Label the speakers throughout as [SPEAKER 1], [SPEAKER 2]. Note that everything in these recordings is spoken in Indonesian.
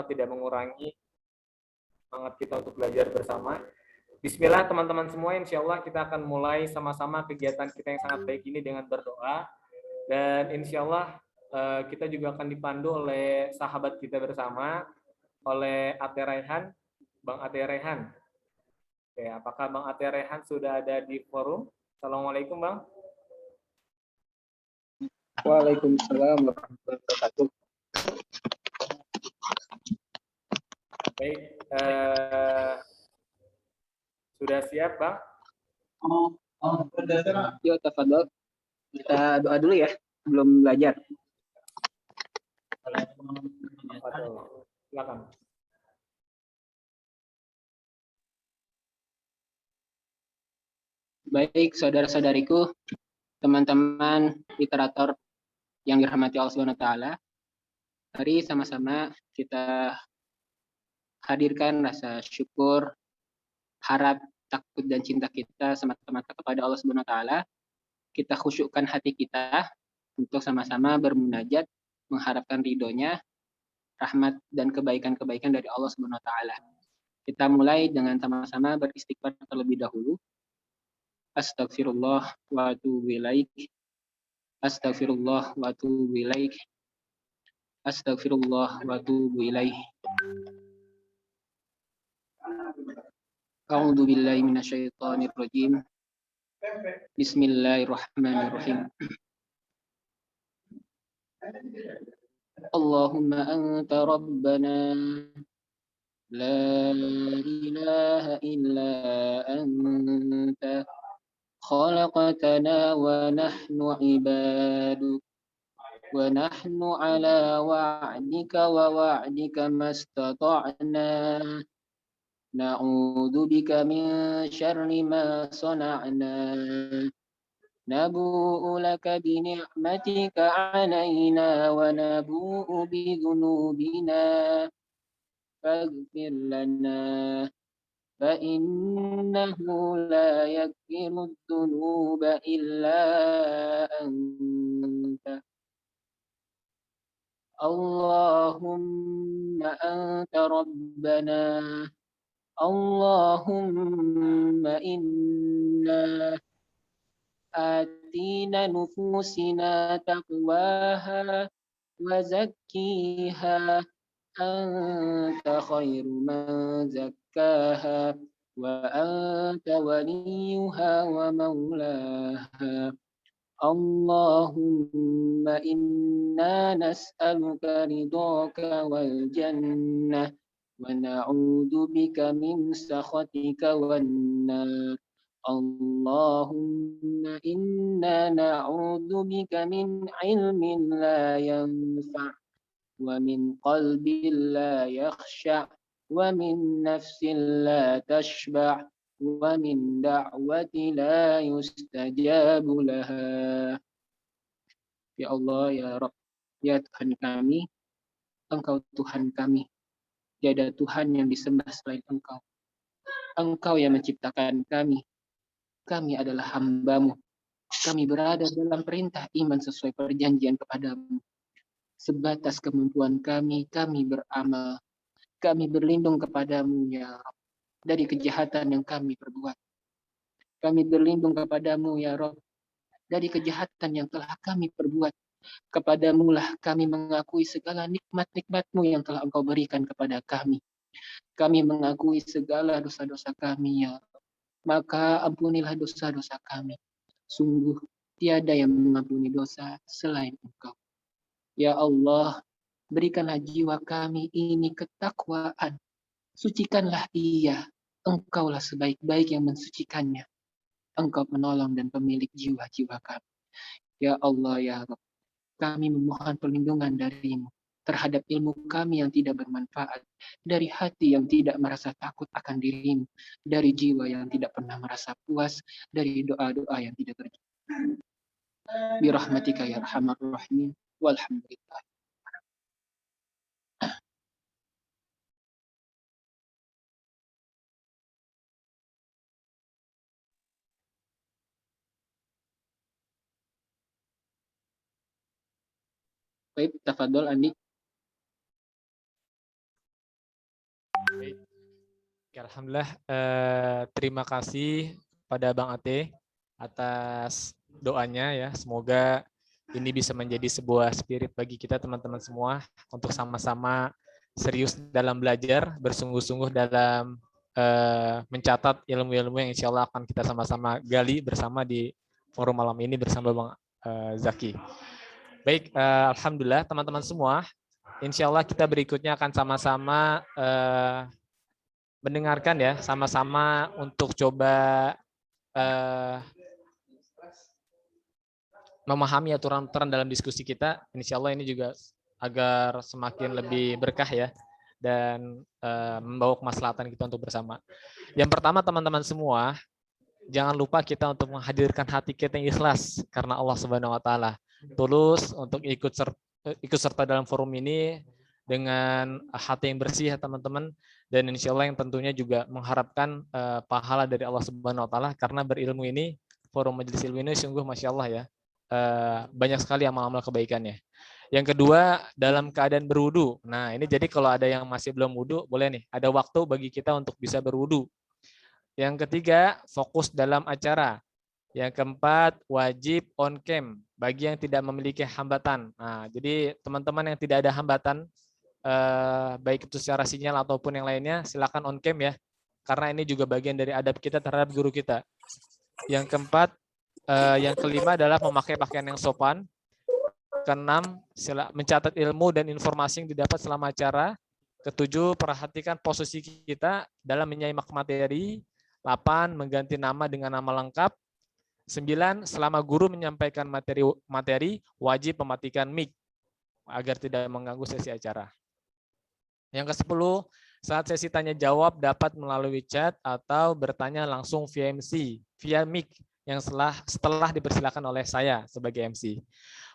[SPEAKER 1] tidak mengurangi semangat kita untuk belajar bersama. Bismillah teman-teman semua, insya Allah kita akan mulai sama-sama kegiatan kita yang sangat baik ini dengan berdoa. Dan insya Allah kita juga akan dipandu oleh sahabat kita bersama, oleh Ate Raihan, Bang Ate Raihan. Oke, apakah Bang Ate Raihan sudah ada di forum? Assalamualaikum Bang.
[SPEAKER 2] Waalaikumsalam warahmatullahi wabarakatuh.
[SPEAKER 1] Baik, sudah siap Bang?
[SPEAKER 2] Yuk, tafadhol. Kita doa dulu ya, belum belajar.
[SPEAKER 1] Silakan.
[SPEAKER 2] Baik, saudara-saudariku, teman-teman literator yang dirahmati Allah Subhanahu wa taala. Mari sama-sama kita hadirkan rasa syukur, harap, takut dan cinta kita semata-mata kepada Allah Subhanahu wa taala. Kita khusyukkan hati kita untuk sama-sama bermunajat, mengharapkan ridhonya, rahmat dan kebaikan-kebaikan dari Allah Subhanahu wa taala. Kita mulai dengan sama-sama beristighfar terlebih dahulu. Astagfirullah wa atubu ilaik. Astagfirullah wa atubu ilaik. Astagfirullah wa atubu ilaik. A'udzu billahi minasyaitonir rajim. Bismillahirrahmanirrahim. Allahumma anta rabbana la ilaha illa anta khalaqtana wa nahnu ibaduk wa nahnu ala wa'dika wa wa'dika mastata'na na'udzu bika min syarri ma sana'na nabu'u laka bi ni'matika 'alaina wa nabu'u bi dhunubina faghfir lana fa innahu la yaghfiru dhunuba illa anta Allahumma anta rabbana Allahumma inna atina nufusina taqwaha wa zakkiha anta khairu man zakkaha wa anta waliyuha wa maulaha Allahumma inna nas'aluka ridhaka wal jannah wa na'udzu bika min sakhatika wan nar Allahumma inna na'udzu bika min ilmin la yanfa' wa min qalbin la yakhsha' wa min nafsin la tashba' wa min da'wati la yustajabu laha. Ya Allah, ya Rabb, ya Tuhan kami, Engkau Tuhan kami. Tiada Tuhan yang disembah selain Engkau. Engkau yang menciptakan kami. Kami adalah hamba-Mu. Kami berada dalam perintah iman sesuai perjanjian kepadamu. Sebatas kemampuan kami beramal. Kami berlindung kepadamu, ya Rabb, dari kejahatan yang kami perbuat. Kami berlindung kepadamu, ya Rabb, dari kejahatan yang telah kami perbuat. Kepadamu lah kami mengakui segala nikmat-nikmat-Mu yang telah Engkau berikan kepada kami. Kami mengakui segala dosa-dosa kami, ya Rabb. Maka ampunilah dosa-dosa kami. Sungguh tiada yang mengampuni dosa selain Engkau. Ya Allah, berikanlah jiwa kami ini ketakwaan. Sucikanlah ia. Engkaulah sebaik-baik yang mensucikannya. Engkau penolong dan pemilik jiwa-jiwa kami. Ya Allah, ya Rabb, kami memohon perlindungan dari-Mu terhadap ilmu kami yang tidak bermanfaat, dari hati yang tidak merasa takut akan diri-Mu, dari jiwa yang tidak pernah merasa puas, dari doa-doa yang tidak terjawab. Birahmatika ya arhamar rahimin. Walhamdulillah. Baik, tafadhol Andi.
[SPEAKER 3] Oke, alhamdulillah, terima kasih pada Bang Ate atas doanya ya. Semoga ini bisa menjadi sebuah spirit bagi kita teman-teman semua untuk sama-sama serius dalam belajar, bersungguh-sungguh dalam mencatat ilmu-ilmu yang insya Allah akan kita sama-sama gali bersama di forum malam ini bersama Bang Zaki. Baik, alhamdulillah teman-teman semua, insya Allah kita berikutnya akan sama-sama mendengarkan ya, sama-sama untuk coba memahami aturan-aturan dalam diskusi kita. Insya Allah ini juga agar semakin lebih berkah ya, dan membawa kemaslahatan kita untuk bersama. Yang pertama teman-teman semua, jangan lupa kita untuk menghadirkan hati kita yang ikhlas karena Allah Subhanahu wa taala. Tulus untuk ikut serta dalam forum ini dengan hati yang bersih ya teman-teman, dan insya Allah yang tentunya juga mengharapkan pahala dari Allah Subhanahu wa taala, karena berilmu ini, forum majelis ilmu ini sungguh Masya Allah ya, banyak sekali amal-amal kebaikannya. Yang kedua, dalam keadaan berwudu. Nah ini jadi kalau ada yang masih belum wudu, boleh nih, ada waktu bagi kita untuk bisa berwudu. Yang ketiga, fokus dalam acara. Yang keempat, wajib on cam bagi yang tidak memiliki hambatan. Nah, jadi teman-teman yang tidak ada hambatan, baik itu secara sinyal ataupun yang lainnya, silakan on cam ya, karena ini juga bagian dari adab kita terhadap guru kita. Yang keempat, yang kelima adalah memakai pakaian yang sopan. Keenam, mencatat ilmu dan informasi yang didapat selama acara. Ketujuh, perhatikan posisi kita dalam menyimak materi. 8, mengganti nama dengan nama lengkap. 9, selama guru menyampaikan materi wajib mematikan mic agar tidak mengganggu sesi acara. Yang ke-10, saat sesi tanya jawab dapat melalui chat atau bertanya langsung via MC, via mic yang setelah dipersilakan oleh saya sebagai MC.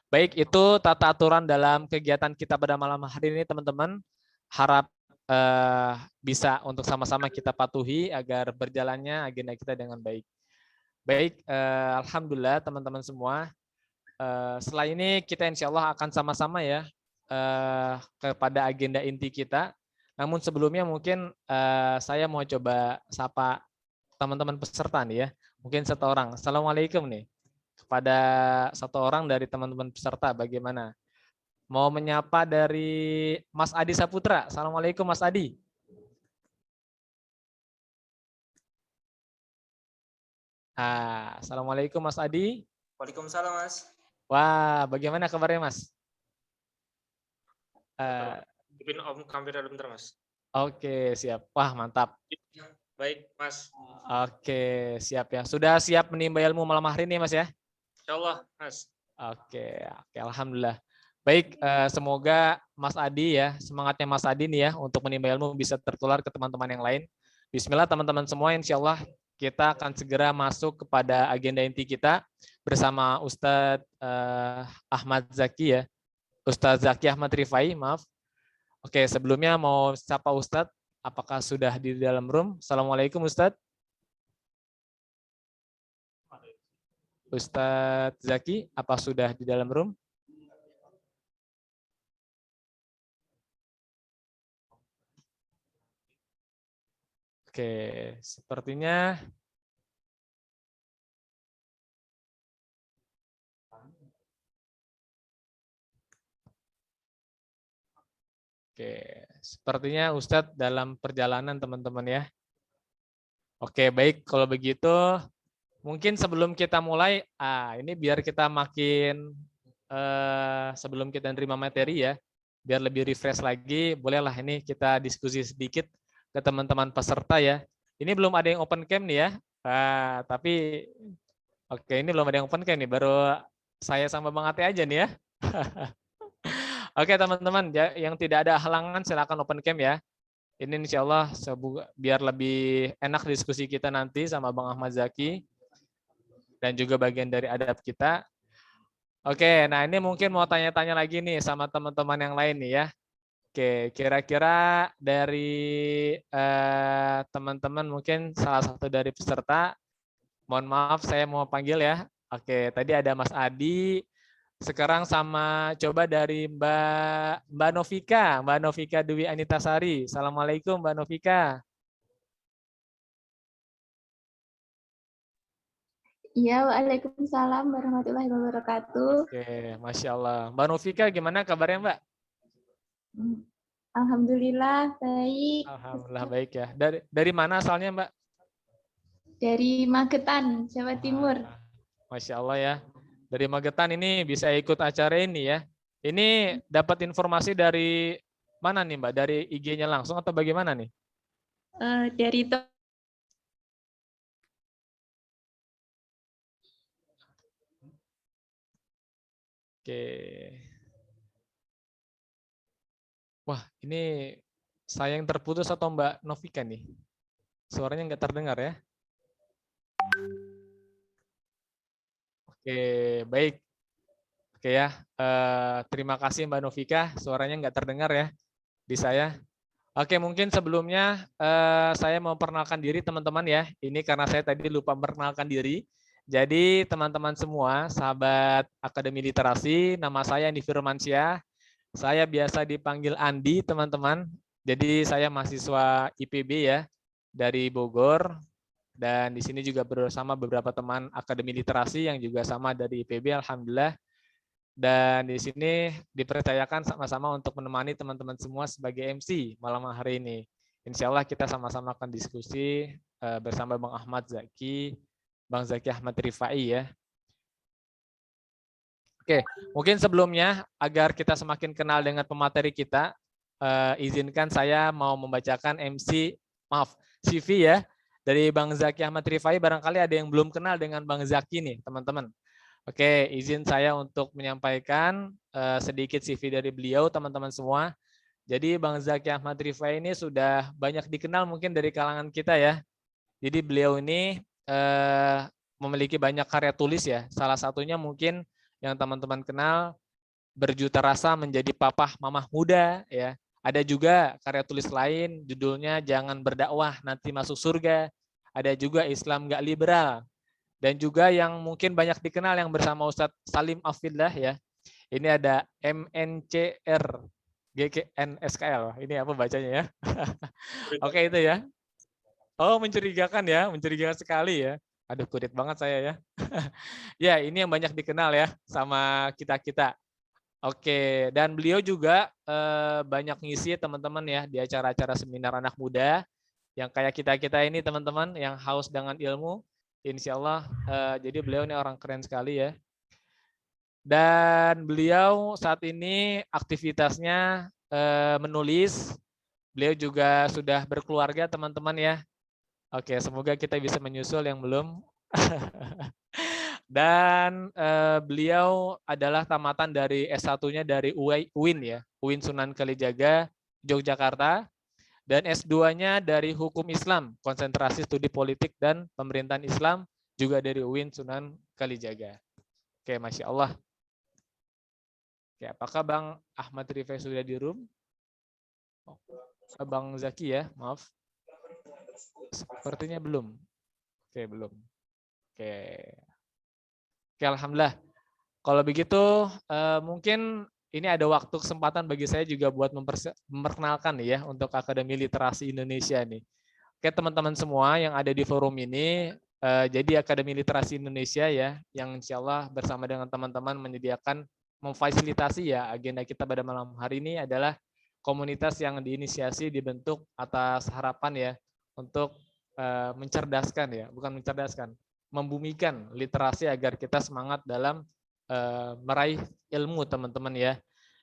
[SPEAKER 3] Baik, itu tata aturan dalam kegiatan kita pada malam hari ini teman-teman. Harap bisa untuk sama-sama kita patuhi agar berjalannya agenda kita dengan baik. Baik, alhamdulillah teman-teman semua. Setelah ini kita insya Allah akan sama-sama ya kepada agenda inti kita. Namun sebelumnya mungkin saya mau coba sapa teman-teman peserta nih ya. Mungkin satu orang. Assalamualaikum nih. Kepada satu orang dari teman-teman peserta, bagaimana? Mau menyapa dari Mas Adi Saputra. Assalamualaikum Mas Adi. Assalamualaikum Mas Adi.
[SPEAKER 4] Waalaikumsalam Mas.
[SPEAKER 3] Wah, bagaimana kabarnya Mas?
[SPEAKER 4] Ipin Om kamera bentar Mas.
[SPEAKER 3] Oke, siap. Wah, mantap.
[SPEAKER 4] Baik Mas.
[SPEAKER 3] Oke, siap ya. Sudah siap menimba ilmu malam hari ini Mas ya?
[SPEAKER 4] Insyaallah Mas.
[SPEAKER 3] Oke, alhamdulillah. Baik, semoga Mas Adi ya, semangatnya Mas Adi nih ya untuk menimba ilmu bisa tertular ke teman-teman yang lain. Bismillah teman-teman semua, insya Allah kita akan segera masuk kepada agenda inti kita bersama Ustadz Ahmad Zaki ya. Ustadz Zaki Ahmad Rifai, maaf. Oke, sebelumnya mau sapa Ustadz, apakah sudah di dalam room? Assalamualaikum Ustadz. Ustadz Zaki, apa sudah di dalam room? Oke, sepertinya Ustadz dalam perjalanan teman-teman ya. Oke, baik kalau begitu mungkin sebelum kita mulai, ini biar kita makin sebelum kita nerima materi ya, biar lebih refresh lagi, bolehlah ini kita diskusi sedikit ke teman-teman peserta ya. Ini belum ada yang open cam nih ya, tapi oke ini belum ada yang open cam nih, baru saya sama Bang Ate aja nih ya. Oke teman-teman, yang tidak ada halangan silakan open cam ya. Ini insya Allah biar lebih enak diskusi kita nanti sama Bang Ahmad Zaki dan juga bagian dari adab kita. Oke, nah ini mungkin mau tanya-tanya lagi nih sama teman-teman yang lain nih ya. Oke, kira-kira dari teman-teman mungkin salah satu dari peserta, mohon maaf saya mau panggil ya. Oke, tadi ada Mas Adi, sekarang sama coba dari Mbak Novika Dwi Anitasari. Assalamualaikum Mbak Novika.
[SPEAKER 5] Iya, waalaikumsalam warahmatullahi wabarakatuh.
[SPEAKER 3] Oke, Masya Allah. Mbak Novika gimana kabarnya Mbak?
[SPEAKER 5] Alhamdulillah baik.
[SPEAKER 3] Alhamdulillah baik ya. Dari mana asalnya Mbak?
[SPEAKER 5] Dari Magetan, Jawa Timur.
[SPEAKER 3] Masya Allah ya. Dari Magetan ini bisa ikut acara ini ya. Ini dapat informasi dari mana nih Mbak? Dari IG-nya langsung atau bagaimana nih?
[SPEAKER 5] Dari
[SPEAKER 3] Oke. Wah, ini saya yang terputus atau Mbak Novika nih? Suaranya nggak terdengar ya. Oke, baik. Oke ya, terima kasih Mbak Novika, suaranya nggak terdengar ya di saya. Oke, mungkin sebelumnya saya mau perkenalkan diri teman-teman ya. Ini karena saya tadi lupa memperkenalkan diri. Jadi teman-teman semua, sahabat Akademi Literasi, nama saya Andi Firmansyah. Saya biasa dipanggil Andi, teman-teman. Jadi saya mahasiswa IPB ya, dari Bogor. Dan di sini juga bersama beberapa teman Akademi Literasi yang juga sama dari IPB, alhamdulillah. Dan di sini dipercayakan sama-sama untuk menemani teman-teman semua sebagai MC malam hari ini. Insya Allah kita sama-sama akan diskusi bersama Bang Ahmad Zaki, Bang Zaki Ahmad Rifai ya. Oke, mungkin sebelumnya agar kita semakin kenal dengan pemateri kita, izinkan saya mau membacakan CV ya dari Bang Zaki Ahmad Rifai. Barangkali ada yang belum kenal dengan Bang Zaki nih, teman-teman. Oke, izin saya untuk menyampaikan sedikit CV dari beliau, teman-teman semua. Jadi Bang Zaki Ahmad Rifai ini sudah banyak dikenal mungkin dari kalangan kita ya. Jadi beliau ini memiliki banyak karya tulis ya. Salah satunya mungkin yang teman-teman kenal, Berjuta Rasa Menjadi Papah Mamah Muda ya. Ada juga karya tulis lain judulnya Jangan Berdakwah Nanti Masuk Surga. Ada juga Islam Gak Liberal. Dan juga yang mungkin banyak dikenal yang bersama Ustadz Salim Afillah ya. Ini ada MNCR GKNSKL. Ini apa bacanya ya? Oke itu ya. Oh mencurigakan ya, mencurigakan sekali ya. Aduh kurit banget saya ya. Ya ini yang banyak dikenal ya sama kita-kita. Oke, dan beliau juga banyak ngisi teman-teman ya di acara-acara seminar anak muda yang kayak kita-kita ini teman-teman yang haus dengan ilmu. Insya Allah, jadi beliau ini orang keren sekali ya. Dan beliau saat ini aktivitasnya menulis. Beliau juga sudah berkeluarga teman-teman ya. Oke, semoga kita bisa menyusul yang belum. Dan beliau adalah tamatan dari S1-nya dari UIN ya, UIN Sunan Kalijaga, Yogyakarta. Dan S2-nya dari Hukum Islam, Konsentrasi Studi Politik dan Pemerintahan Islam, juga dari UIN Sunan Kalijaga. Oke, Masya Allah. Oke, apakah Bang Ahmad Rifai sudah di room? Bang Zaki ya, maaf. Sepertinya belum. Oke, belum. Oke. Oke, alhamdulillah. Kalau begitu, mungkin ini ada waktu kesempatan bagi saya juga buat memperkenalkan ya untuk Akademi Literasi Indonesia nih. Oke teman-teman semua yang ada di forum ini, jadi Akademi Literasi Indonesia ya, yang insya Allah bersama dengan teman-teman menyediakan, memfasilitasi ya agenda kita pada malam hari ini adalah komunitas yang diinisiasi dibentuk atas harapan ya untuk mencerdaskan ya, bukan mencerdaskan, membumikan literasi agar kita semangat dalam meraih ilmu teman-teman ya.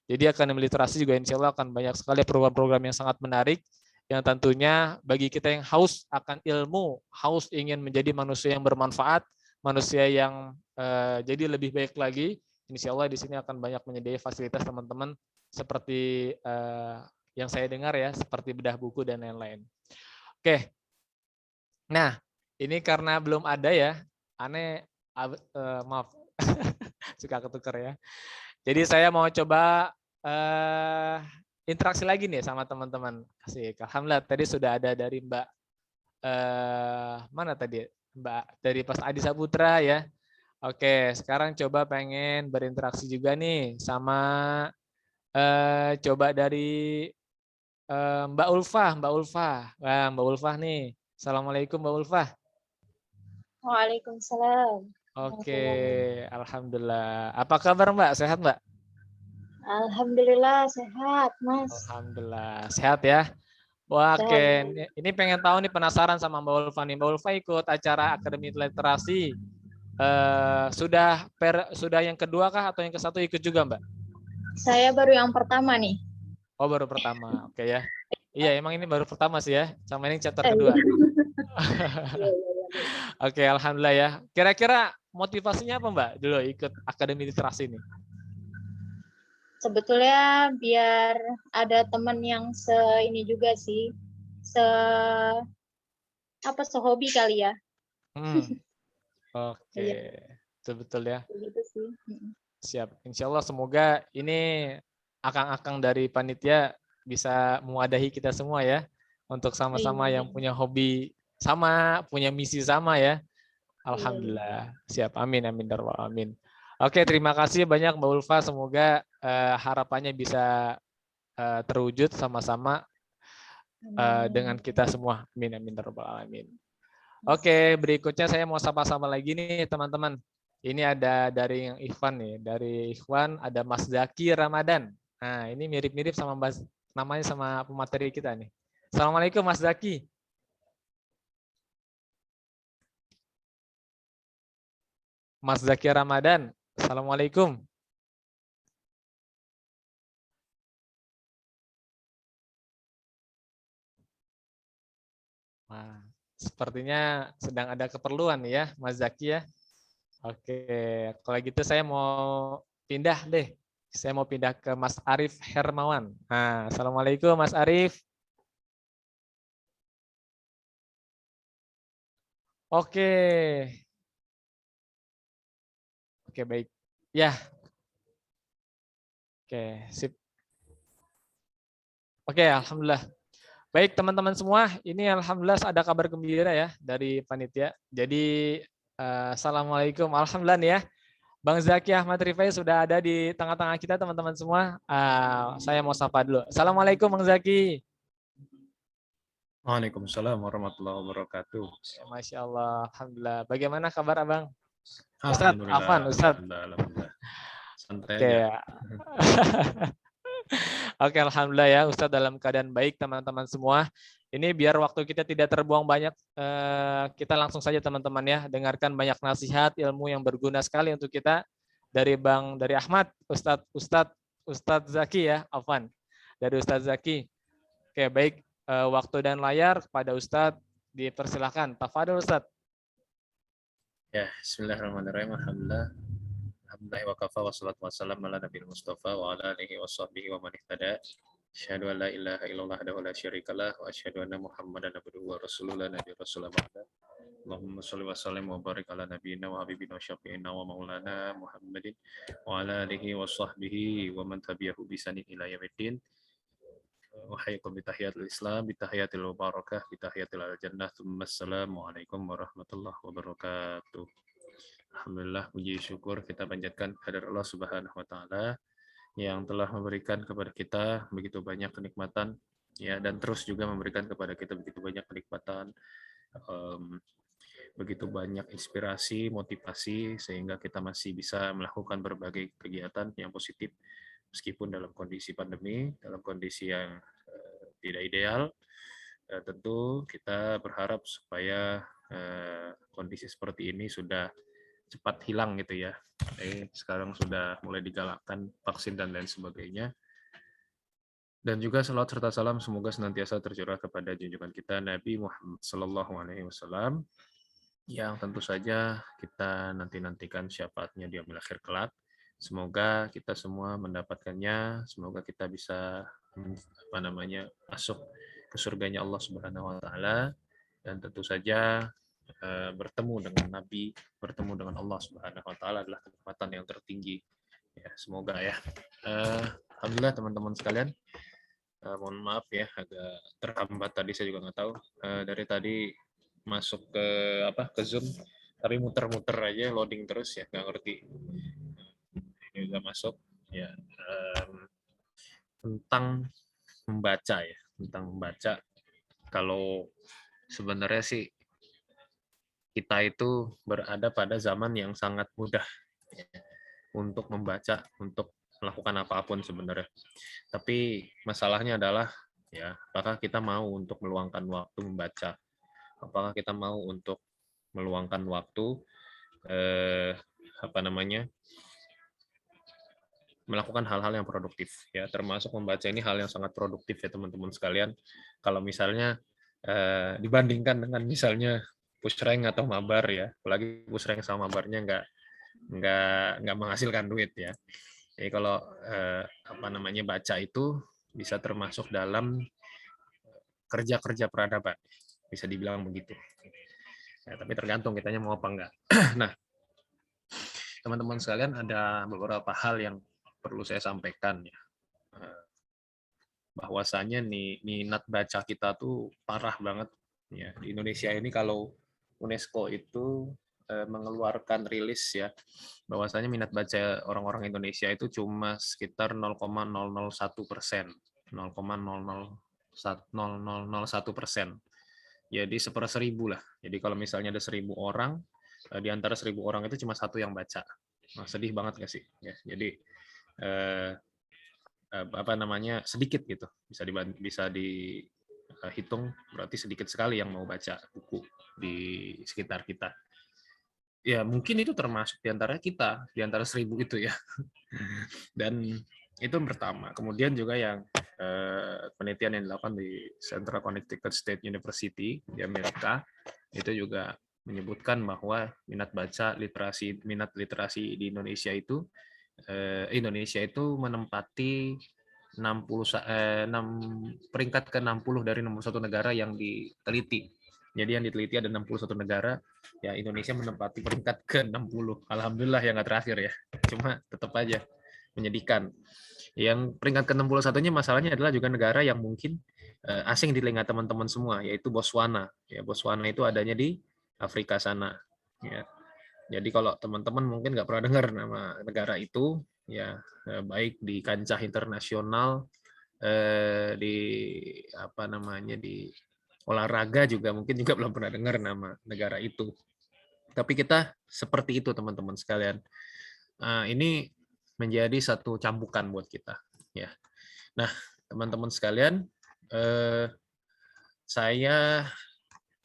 [SPEAKER 3] Jadi Akademi Literasi juga insya Allah akan banyak sekali program-program yang sangat menarik yang tentunya bagi kita yang haus akan ilmu, haus ingin menjadi manusia yang bermanfaat, manusia yang jadi lebih baik lagi. Insya Allah di sini akan banyak menyediakan fasilitas teman-teman seperti yang saya dengar ya, seperti bedah buku dan lain-lain. Oke, nah ini karena belum ada ya, aneh maaf. Suka ketukar ya. Jadi saya mau coba interaksi lagi nih sama teman-teman. Asik. Alhamdulillah tadi sudah ada dari Mbak mana tadi? Mbak dari Pas Adi Saputra ya. Oke, sekarang coba pengen berinteraksi juga nih sama coba dari Mbak Ulfah, Mbak Ulfah. Wah, Mbak Ulfah nih. Assalamualaikum Mbak Ulfah.
[SPEAKER 5] Waalaikumsalam.
[SPEAKER 3] Oke, alhamdulillah. Apa kabar Mbak? Sehat Mbak?
[SPEAKER 6] Alhamdulillah sehat, Mas.
[SPEAKER 3] Alhamdulillah, sehat ya. Wah, oke.
[SPEAKER 6] Sehat.
[SPEAKER 3] Ini pengen tahu nih, penasaran sama Mbak Ulfa nih. Mbak Ulfa ikut acara Akademi Literasi. Sudah yang kedua kah atau yang ke satu ikut juga Mbak?
[SPEAKER 6] Saya baru yang pertama nih.
[SPEAKER 3] Oh, baru pertama. Oke ya. Iya, emang ini baru pertama sih ya. Sama ini chapter
[SPEAKER 6] Iya.
[SPEAKER 3] kedua.
[SPEAKER 6] Iya.
[SPEAKER 3] Oke, alhamdulillah ya. Kira-kira motivasinya apa Mbak dulu ikut Akademi Literasi ini?
[SPEAKER 6] Sebetulnya biar ada teman yang ini juga sih, sehobi kali ya.
[SPEAKER 3] Oke,
[SPEAKER 6] Iya.
[SPEAKER 3] betul ya.
[SPEAKER 6] Begitu sih.
[SPEAKER 3] Siap. Insya Allah semoga ini akang-akang dari panitia bisa mewadahi kita semua ya. Untuk sama-sama yang punya hobi sama, punya misi sama ya. Alhamdulillah. Siap. Amin. Amin. Amin. Oke, terima kasih banyak Mbak Ulfa. Semoga harapannya bisa terwujud sama-sama dengan kita semua. Amin. Amin. Amin. Oke, berikutnya saya mau sapa-sapa lagi nih teman-teman. Ini ada dari yang Ikhwan nih, dari Ikhwan ada Mas Zaki Ramadan. Nah, ini mirip-mirip sama namanya sama pemateri kita nih. Assalamualaikum Mas Zaki. Mas Zaki Ramadan. Assalamualaikum. Nah, sepertinya sedang ada keperluan nih ya, Mas Zaki ya. Oke, kalau gitu saya mau pindah deh. Saya mau pindah ke Mas Arif Hermawan. Nah, Assalamualaikum Mas Arif. Oke. Oke, baik. Ya. Oke, sip. Oke, alhamdulillah. Baik teman-teman semua, ini alhamdulillah ada kabar gembira ya dari panitia. Jadi assalamualaikum, alhamdulillah nih ya. Bang Zaki Ahmad Rifai sudah ada di tengah-tengah kita teman-teman semua. Saya mau sapa dulu. Assalamualaikum Bang Zaki.
[SPEAKER 7] Waalaikumsalam warahmatullahi wabarakatuh.
[SPEAKER 3] Masya Allah, alhamdulillah. Bagaimana kabar Abang?
[SPEAKER 7] Ustadz,
[SPEAKER 3] Afwan, Ustadz.
[SPEAKER 7] Alhamdulillah. Santai
[SPEAKER 3] Oke.
[SPEAKER 7] aja.
[SPEAKER 3] Oke, alhamdulillah ya Ustadz dalam keadaan baik teman-teman semua. Ini biar waktu kita tidak terbuang banyak, kita langsung saja teman-teman ya, dengarkan banyak nasihat, ilmu yang berguna sekali untuk kita dari Ahmad, Ustadz Zaki ya, Afwan. Dari Ustadz Zaki. Oke, baik, waktu dan layar kepada Ustadz dipersilakan. Tafadhol Ustadz.
[SPEAKER 7] Ya, bismillahirrahmanirrahim. Alhamdulillah wa kafa wa salatu wassalamu ala nabiyil mustafa wa ala alihi wa sahbihi wa man ihtada. Asyhadu an la ilaha illallah wahdahu la syarikalah wa asyhadu anna Muhammadan abduhu wa rasuluhu la nabiyya rasulullah ba'da. Allahumma shalli wa sallim wa barik ala nabiyyina wa habibina wa syafi'ina wa maulana Muhammadin wa ala alihi wa sahbihi wa man tabi'ahu bi ihsanin ila yaumiddin. Wahayyakum bitahiyatil Islam, bitahiyatil mubarakah, bitahiyatil al-jannah, assalamualaikum warahmatullahi wabarakatuh. Alhamdulillah, puji syukur kita panjatkan kehadirat Allah Subhanahu wa taala yang telah memberikan kepada kita begitu banyak kenikmatan ya, dan terus juga memberikan kepada kita begitu banyak kenikmatan, begitu banyak inspirasi, motivasi sehingga kita masih bisa melakukan berbagai kegiatan yang positif meskipun dalam kondisi pandemi, dalam kondisi yang tidak ideal. Tentu kita berharap supaya kondisi seperti ini sudah cepat hilang gitu ya. Sekarang sudah mulai digalakkan vaksin dan lain sebagainya. Dan juga salawat serta salam semoga senantiasa tercurah kepada junjungan kita Nabi Muhammad SAW, yang tentu saja kita nantikan syafaatnya di yaumil akhir kelak. Semoga kita semua mendapatkannya, semoga kita bisa masuk ke surganya Allah Subhanahu wa taala, dan tentu saja bertemu dengan Nabi, bertemu dengan Allah Subhanahu wa taala adalah kenikmatan yang tertinggi. Ya, semoga ya. Alhamdulillah teman-teman sekalian. Mohon maaf ya agak terhambat tadi, saya juga nggak tahu. Dari tadi masuk ke Zoom tapi muter-muter aja, loading terus ya, nggak ngerti. Ini udah masuk ya. Tentang membaca ya, tentang membaca. Kalau sebenarnya sih kita itu berada pada zaman yang sangat mudah ya, untuk membaca, untuk melakukan apapun sebenarnya. Tapi masalahnya adalah ya, apakah kita mau untuk meluangkan waktu membaca? Apakah kita mau untuk meluangkan waktu melakukan hal-hal yang produktif ya, termasuk membaca ini hal yang sangat produktif ya teman-teman sekalian. Kalau misalnya dibandingkan dengan misalnya push rank atau mabar ya, apalagi push rank sama mabarnya nggak menghasilkan duit ya. Jadi kalau baca itu bisa termasuk dalam kerja-kerja peradaban, bisa dibilang begitu. Ya, tapi tergantung kitanya mau apa enggak. Nah, teman-teman sekalian, ada beberapa hal yang perlu saya sampaikan ya. Bahwasanya minat baca kita tuh parah banget ya. Di Indonesia ini kalau UNESCO itu mengeluarkan rilis ya, bahwasanya minat baca orang-orang Indonesia itu cuma sekitar 0,001%. 0,001%. Jadi 1/1000 lah. Jadi kalau misalnya ada 1000 orang, di antara 1000 orang itu cuma satu yang baca. Nah, sedih banget nggak sih? Ya, jadi sedikit gitu, bisa dihitung, berarti sedikit sekali yang mau baca buku di sekitar kita. Ya mungkin itu termasuk di antara kita, di antara 1000 itu ya. Dan itu yang pertama. Kemudian juga yang penelitian yang dilakukan di Central Connecticut State University di Amerika itu juga menyebutkan bahwa minat literasi di Indonesia itu menempati peringkat ke-60 dari 61 negara yang diteliti. Jadi yang diteliti ada 61 negara, ya Indonesia menempati peringkat ke-60. Alhamdulillah yang nggak terakhir ya. Cuma tetap aja menyedihkan. Yang peringkat ke-61-nya masalahnya adalah juga negara yang mungkin asing di telinga teman-teman semua, yaitu Botswana. Ya, Botswana itu adanya di Afrika sana. Ya. Jadi kalau teman-teman mungkin nggak pernah dengar nama negara itu, ya baik di kancah internasional, di olahraga juga mungkin juga belum pernah dengar nama negara itu. Tapi kita seperti itu teman-teman sekalian. Ini menjadi satu cambukan buat kita. Ya. Nah teman-teman sekalian, saya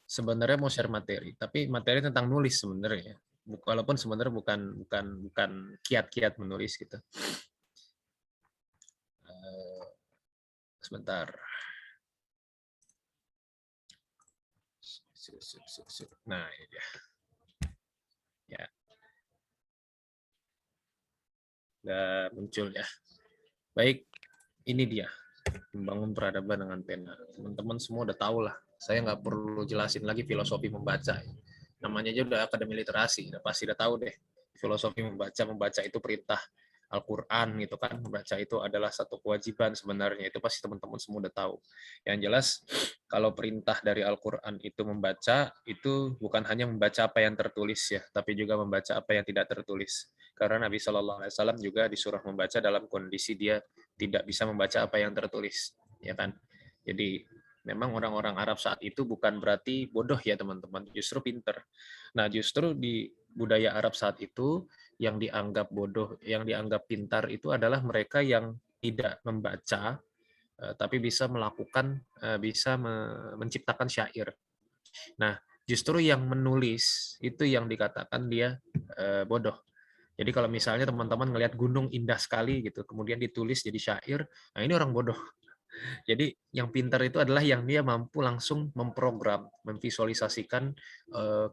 [SPEAKER 7] sebenarnya mau share materi, tapi materi tentang nulis sebenarnya. Walaupun sebenarnya bukan kiat-kiat menulis gitu. Sebentar. Nah, ini dia. Ya. Udah muncul ya. Baik, ini dia. Membangun peradaban dengan pena. Teman-teman semua udah tahu lah. Saya nggak perlu jelasin lagi filosofi membaca. Namanya aja udah akademi literasi. Udah pasti udah tahu deh. Filosofi membaca itu perintah Al-Quran gitu kan. Membaca itu adalah satu kewajiban sebenarnya. Itu pasti teman-teman semua udah tahu. Yang jelas, kalau perintah dari Al-Quran itu membaca, itu bukan hanya membaca apa yang tertulis ya, tapi juga membaca apa yang tidak tertulis. Karena Nabi Shallallahu Alaihi Wasallam juga disuruh membaca dalam kondisi dia tidak bisa membaca apa yang tertulis, ya kan? Jadi memang orang-orang Arab saat itu bukan berarti bodoh ya teman-teman, justru pinter. Nah justru di budaya Arab saat itu yang dianggap bodoh, yang dianggap pintar itu adalah mereka yang tidak membaca, tapi bisa menciptakan syair. Nah justru yang menulis itu yang dikatakan dia bodoh. Jadi kalau misalnya teman-teman ngelihat gunung indah sekali gitu, kemudian ditulis jadi syair, nah ini orang bodoh. Jadi yang pintar itu adalah yang dia mampu langsung memprogram, memvisualisasikan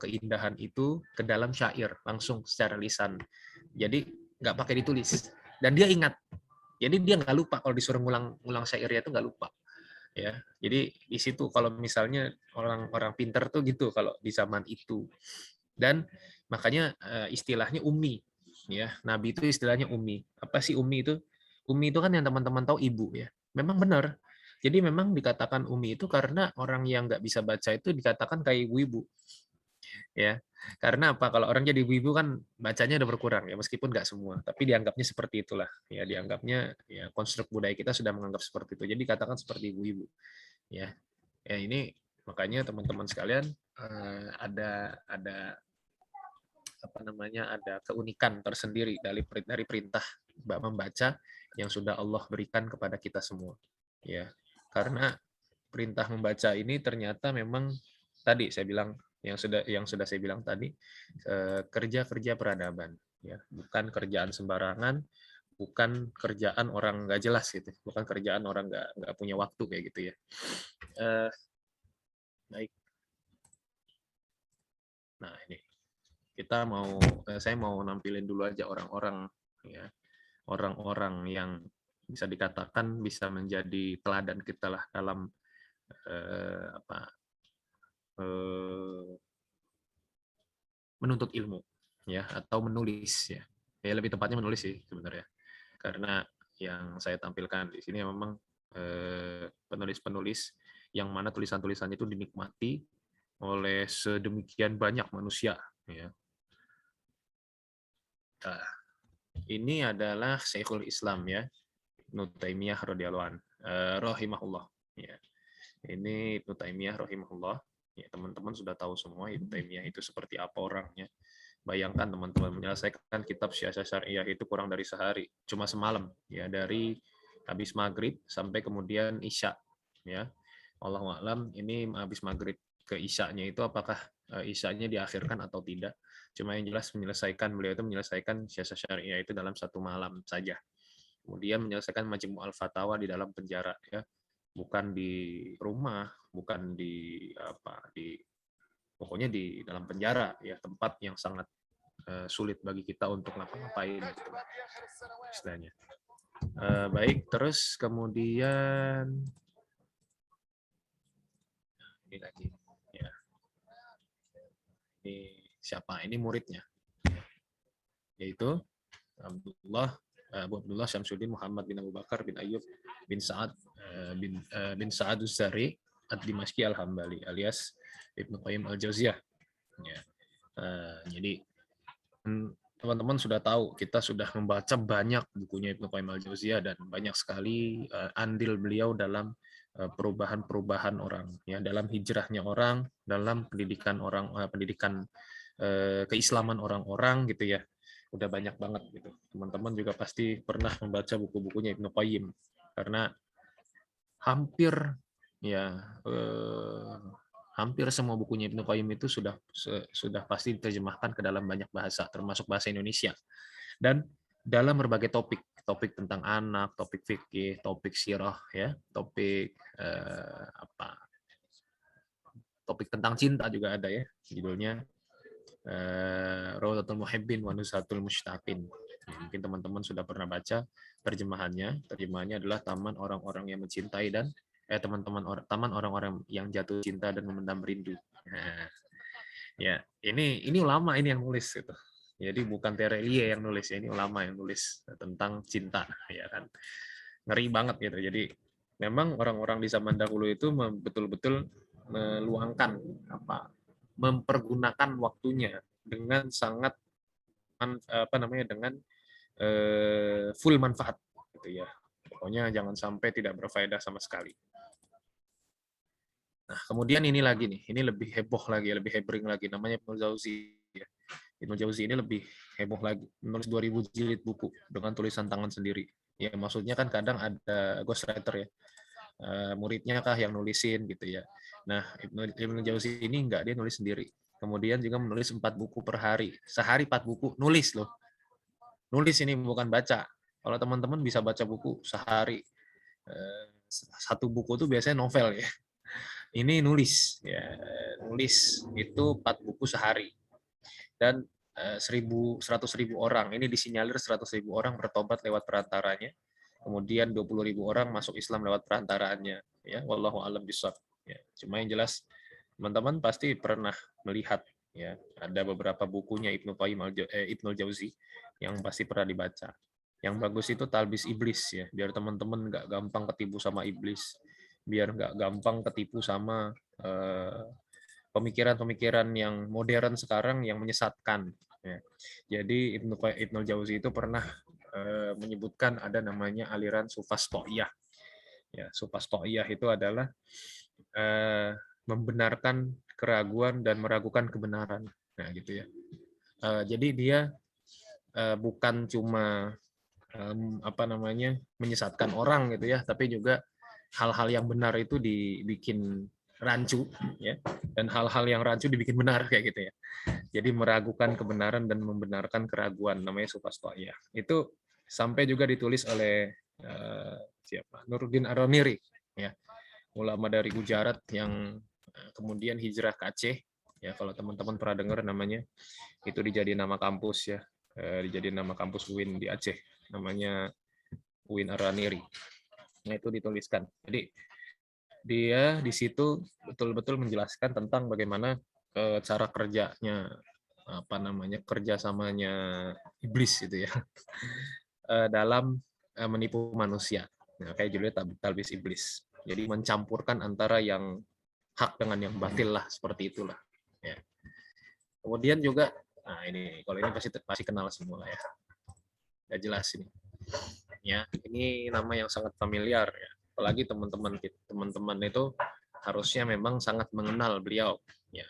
[SPEAKER 7] keindahan itu ke dalam syair langsung secara lisan. Jadi nggak pakai ditulis. Dan dia ingat. Jadi dia nggak lupa kalau disuruh ngulang syairnya itu nggak lupa. Ya, jadi di situ kalau misalnya orang-orang pintar tuh gitu kalau di zaman itu. Dan makanya istilahnya ummi. Ya, Nabi itu istilahnya ummi. Apa sih ummi itu? Ummi itu kan yang teman-teman tahu ibu ya. Memang benar. Jadi memang dikatakan ummi itu karena orang yang nggak bisa baca itu dikatakan kayak ibu-ibu. Ya, karena apa? Kalau orang jadi ibu-ibu kan bacanya udah berkurang ya, meskipun nggak semua, tapi dianggapnya seperti itulah. Ya, dianggapnya ya konstruk budaya kita sudah menganggap seperti itu. Jadi dikatakan seperti ibu-ibu. Ya, ini Makanya teman-teman sekalian ada apa namanya, ada keunikan tersendiri dari perintah membaca yang sudah Allah berikan kepada kita semua. Ya, karena perintah membaca ini ternyata memang tadi saya bilang yang sudah saya bilang tadi, kerja-kerja peradaban, ya, bukan kerjaan sembarangan, bukan kerjaan orang nggak jelas gitu, bukan kerjaan orang nggak punya waktu kayak gitu ya. Baik. Nah ini saya mau nampilin dulu aja orang-orang ya, orang-orang yang bisa dikatakan bisa menjadi teladan kita lah dalam menuntut ilmu ya, atau menulis ya. Ya lebih tepatnya menulis sih sebenarnya. Karena yang saya tampilkan di sini memang penulis-penulis yang mana tulisan-tulisannya itu dinikmati oleh sedemikian banyak manusia ya. Nah, ini adalah Syekhul Islam ya, Ibnu Taimiyah rahimahullah ya. Ini Ibnu Taimiyah rahimahullah. Ya, teman-teman sudah tahu semua Ibnu Taimiyah itu seperti apa orangnya. Bayangkan teman-teman menyelesaikan kitab Syiasat Syariah itu kurang dari sehari, cuma semalam ya, dari habis maghrib sampai kemudian isya ya. Allahu a'lam ini habis maghrib ke isyanya itu apakah isyanya diakhirkan atau tidak. Cuma yang jelas beliau itu menyelesaikan Syiasat Syariah itu dalam satu malam saja. Kemudian menyelesaikan Majmu' al-Fatawa di dalam penjara ya. Bukan di rumah, bukan pokoknya di dalam penjara ya, tempat yang sangat sulit bagi kita untuk ngapa-ngapain gitu, istilahnya. Baik, terus kemudian ini lagi ya. Ini siapa? Ini muridnya, yaitu Abu Abdullah Syamsuddin Muhammad bin Abu Bakar bin Ayyub bin Sa'ad bin Sa'ad Uz-Zari ad-Dimashqi al-Hambali alias Ibnu Qayyim al-Jauziyah. Ya. Jadi teman-teman sudah tahu, kita sudah membaca banyak bukunya Ibnu Qayyim al-Jauziyah dan banyak sekali andil beliau dalam perubahan-perubahan orang, ya, dalam hijrahnya orang, dalam pendidikan orang, pendidikan keislaman orang-orang gitu ya. Udah banyak banget gitu. Teman-teman juga pasti pernah membaca buku-bukunya Ibnu Qayyim karena hampir semua bukunya Ibnu Qayyim itu sudah pasti diterjemahkan ke dalam banyak bahasa, termasuk bahasa Indonesia. Dan dalam berbagai topik tentang anak, topik fikih, topik sirah ya, topik topik tentang cinta juga ada ya, judulnya Rawdatul Muhibbin wa Nuzhatul Mushtaqin. Mungkin teman-teman sudah pernah baca terjemahannya. Terjemahannya adalah taman orang-orang yang mencintai dan taman orang-orang yang jatuh cinta dan memendam rindu. Nah, ya, ini ulama ini yang nulis gitu. Jadi bukan Terelie yang nulis, ini ulama yang nulis tentang cinta ya kan. Ngeri banget gitu. Jadi memang orang-orang di zaman dahulu itu betul-betul meluangkan mempergunakan waktunya dengan sangat dengan full manfaat gitu ya. Pokoknya jangan sampai tidak berfaedah sama sekali. Nah, kemudian ini lagi nih, ini lebih heboh lagi, lebih hebring lagi, namanya Ibnu Jauzi. Ibnu Jauzi ini lebih heboh lagi, menulis 2000 jilid buku dengan tulisan tangan sendiri. Ya, maksudnya kan kadang ada ghostwriter ya, muridnya kah yang nulisin gitu ya. Nah, Ibnu Jauzi ini enggak, dia nulis sendiri. Kemudian juga menulis 4 buku per hari. Sehari 4 buku, nulis loh. Nulis ini bukan baca. Kalau teman-teman bisa baca buku sehari, satu buku itu biasanya novel ya. Ini nulis, ya, nulis itu 4 buku sehari. Dan 100.000 orang, ini disinyalir 100.000 orang bertobat lewat perantaranya. Kemudian 20.000 orang masuk Islam lewat perantaraannya. Ya, wallahu a'lam bishawab. Ya, cuma yang jelas teman-teman pasti pernah melihat ya, ada beberapa bukunya Ibnu Jauzi yang pasti pernah dibaca. Yang bagus itu Talbis Iblis ya, biar teman-teman nggak gampang ketipu sama iblis, biar nggak gampang ketipu sama pemikiran-pemikiran yang modern sekarang yang menyesatkan. Ya. Jadi Ibnu Jauzi itu pernah menyebutkan ada namanya aliran Sufastoiyah. Ya, Sufastoiyah itu adalah membenarkan keraguan dan meragukan kebenaran. Nah, gitu ya. Jadi dia bukan cuma menyesatkan orang gitu ya, tapi juga hal-hal yang benar itu dibikin rancu ya, dan hal-hal yang rancu dibikin benar kayak gitu ya. Jadi meragukan kebenaran dan membenarkan keraguan, namanya Supastoia. Itu sampai juga ditulis oleh siapa? Nuruddin Ar-Ramiri ya, ulama dari Gujarat yang kemudian hijrah ke Aceh ya, kalau teman-teman pernah dengar namanya, itu dijadiin nama kampus ya, dijadiin nama kampus UIN di Aceh, namanya UIN Ar-Ramiri. Nah, itu dituliskan. Jadi dia di situ betul-betul menjelaskan tentang bagaimana cara kerjanya, kerjasamanya iblis gitu ya, dalam menipu manusia. Nah, kayak judulnya Talbis Iblis. Jadi mencampurkan antara yang hak dengan yang batil lah, seperti itulah. Ya. Kemudian juga, nah ini kalau ini pasti kenal semua lah ya. Udah jelas ini. Ya, ini nama yang sangat familiar ya. Apalagi teman-teman itu harusnya memang sangat mengenal beliau ya.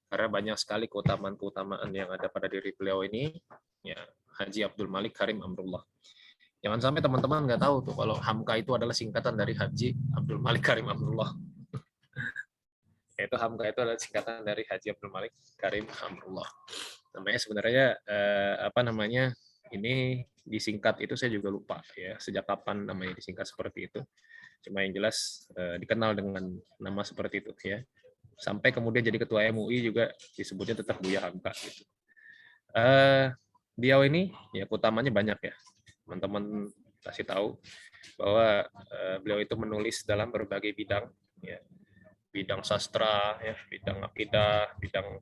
[SPEAKER 7] Karena banyak sekali keutamaan-keutamaan yang ada pada diri beliau ini ya. Haji Abdul Malik Karim Amrullah. Jangan sampai teman-teman nggak tahu tuh kalau Hamka itu adalah singkatan dari Haji Abdul Malik Karim Amrullah. Yaitu Hamka itu adalah singkatan dari Haji Abdul Malik Karim Amrullah. Namanya sebenarnya ini disingkat itu saya juga lupa ya, sejak kapan namanya disingkat seperti itu. Cuma yang jelas dikenal dengan nama seperti itu ya. Sampai kemudian jadi ketua MUI juga disebutnya tetap Buya Hamka gitu. Beliau ini ya utamanya banyak ya. Teman-teman kasih tahu bahwa beliau itu menulis dalam berbagai bidang ya. Bidang sastra ya, bidang akidah, bidang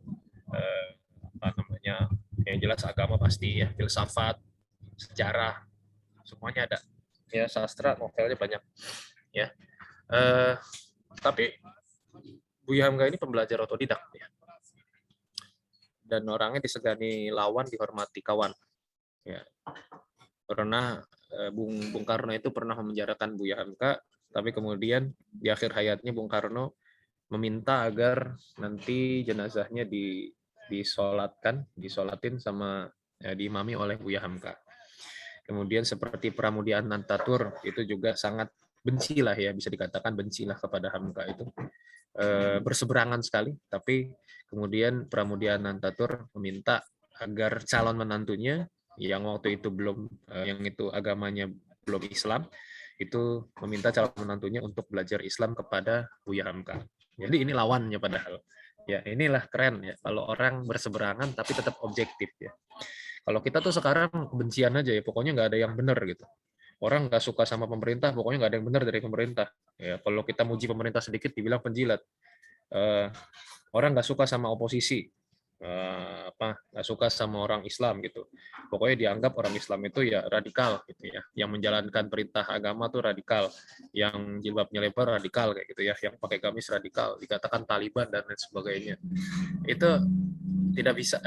[SPEAKER 7] yang jelas agama pasti ya, filsafat, sejarah, semuanya ada ya, sastra, novelnya banyak ya. Tapi Buya Hamka ini pembelajar otodidak ya, dan orangnya disegani lawan, dihormati kawan ya. Karena Bung Karno itu pernah memenjarakan Buya Hamka, tapi kemudian di akhir hayatnya Bung Karno meminta agar nanti jenazahnya disolatin sama diimami oleh Buya Hamka. Kemudian seperti Pramudia Anantatur itu juga sangat benci lah ya, bisa dikatakan benci lah kepada Hamka itu. Berseberangan sekali, tapi kemudian Pramudia Anantatur meminta agar calon menantunya yang waktu itu yang itu agamanya belum Islam, itu meminta calon menantunya untuk belajar Islam kepada Buya Hamka. Jadi ini lawannya padahal. Ya, inilah keren ya, kalau orang berseberangan tapi tetap objektif ya. Kalau kita tuh sekarang kebencian aja ya, pokoknya nggak ada yang benar gitu. Orang nggak suka sama pemerintah, pokoknya nggak ada yang benar dari pemerintah. Ya, kalau kita muji pemerintah sedikit dibilang penjilat. Orang nggak suka sama oposisi, nggak suka sama orang Islam gitu. Pokoknya dianggap orang Islam itu ya radikal gitu ya, yang menjalankan perintah agama tuh radikal, yang jilbabnya lebar radikal kayak gitu ya, yang pakai gamis radikal, dikatakan Taliban dan lain sebagainya. Itu tidak bisa,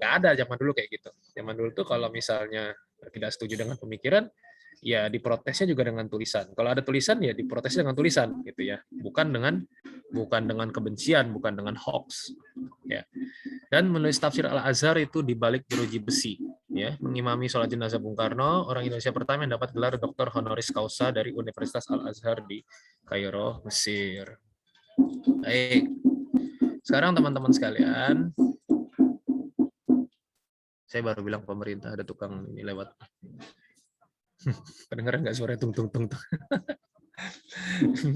[SPEAKER 7] nggak ada zaman dulu kayak gitu. Zaman dulu tuh kalau misalnya tidak setuju dengan pemikiran, ya diprotesnya juga dengan tulisan. Kalau ada tulisan ya diprotesnya dengan tulisan gitu ya, bukan dengan kebencian, bukan dengan hoax ya. Dan menulis tafsir Al-Azhar itu di balik jeruji besi ya, mengimami sholat jenazah Bung Karno, orang Indonesia pertama yang dapat gelar Dr. Honoris Causa dari Universitas Al-Azhar di Kairo, Mesir. Baik. Sekarang teman-teman sekalian, saya baru bilang pemerintah, ada tukang ini lewat. Kedengeran nggak suara tung tung tung tung?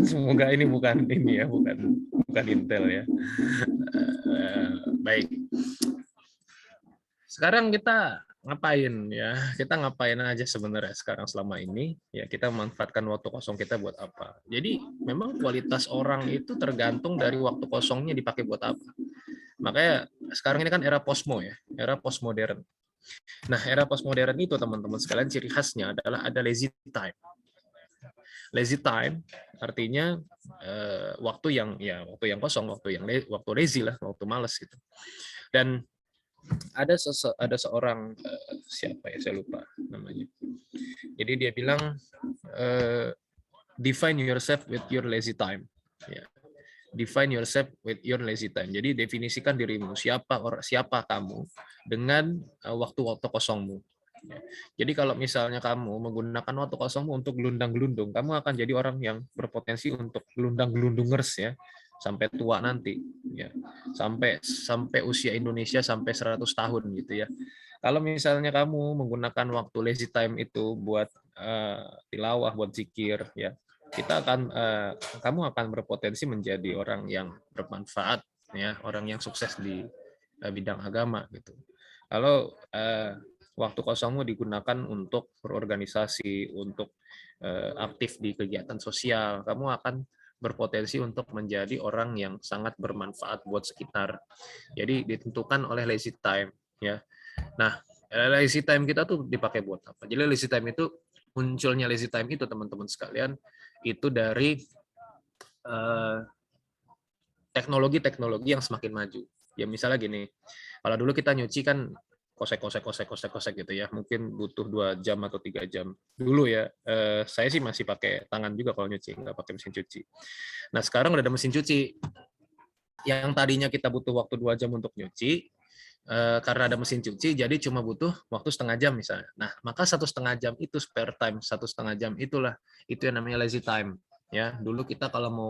[SPEAKER 7] Semoga ini bukan ini ya, bukan Intel ya. Baik. Sekarang kita ngapain ya? Kita ngapain aja sebenarnya sekarang selama ini? Ya kita memanfaatkan waktu kosong kita buat apa? Jadi memang kualitas orang itu tergantung dari waktu kosongnya dipakai buat apa. Makanya sekarang ini kan era posmo ya, era postmodern. Nah, era postmodern itu teman-teman sekalian ciri khasnya adalah ada lazy time. Lazy time artinya waktu yang kosong, waktu lazy lah, waktu malas gitu. Dan ada seorang siapa ya, saya lupa namanya. Jadi dia bilang define yourself with your lazy time. Ya. Define yourself with your lazy time. Jadi definisikan dirimu, siapa kamu dengan waktu-waktu kosongmu. Ya. Jadi kalau misalnya kamu menggunakan waktu kosongmu untuk gelundang-gelundung, kamu akan jadi orang yang berpotensi untuk gelundang-gelundungers ya sampai tua nanti ya. Sampai usia Indonesia sampai 100 tahun gitu ya. Kalau misalnya kamu menggunakan waktu lazy time itu buat tilawah, buat zikir ya, kamu akan berpotensi menjadi orang yang bermanfaat ya, orang yang sukses di bidang agama gitu. Kalau waktu kosongmu digunakan untuk berorganisasi, untuk aktif di kegiatan sosial, kamu akan berpotensi untuk menjadi orang yang sangat bermanfaat buat sekitar. Jadi ditentukan oleh lazy time ya. Nah, lazy time kita tuh dipakai buat apa? Jadi lazy time itu, munculnya lazy time itu teman-teman sekalian itu dari teknologi-teknologi yang semakin maju. Ya misalnya gini, kalau dulu kita nyuci kan kosek gitu ya, mungkin butuh 2 jam atau 3 jam. Dulu ya, saya sih masih pakai tangan juga kalau nyuci, nggak pakai mesin cuci. Nah sekarang udah ada mesin cuci. Yang tadinya kita butuh waktu 2 jam untuk nyuci, karena ada mesin cuci, jadi cuma butuh waktu setengah jam misalnya. Nah, maka 1,5 jam itu spare time, 1,5 jam itu yang namanya lazy time. Ya, dulu kita kalau mau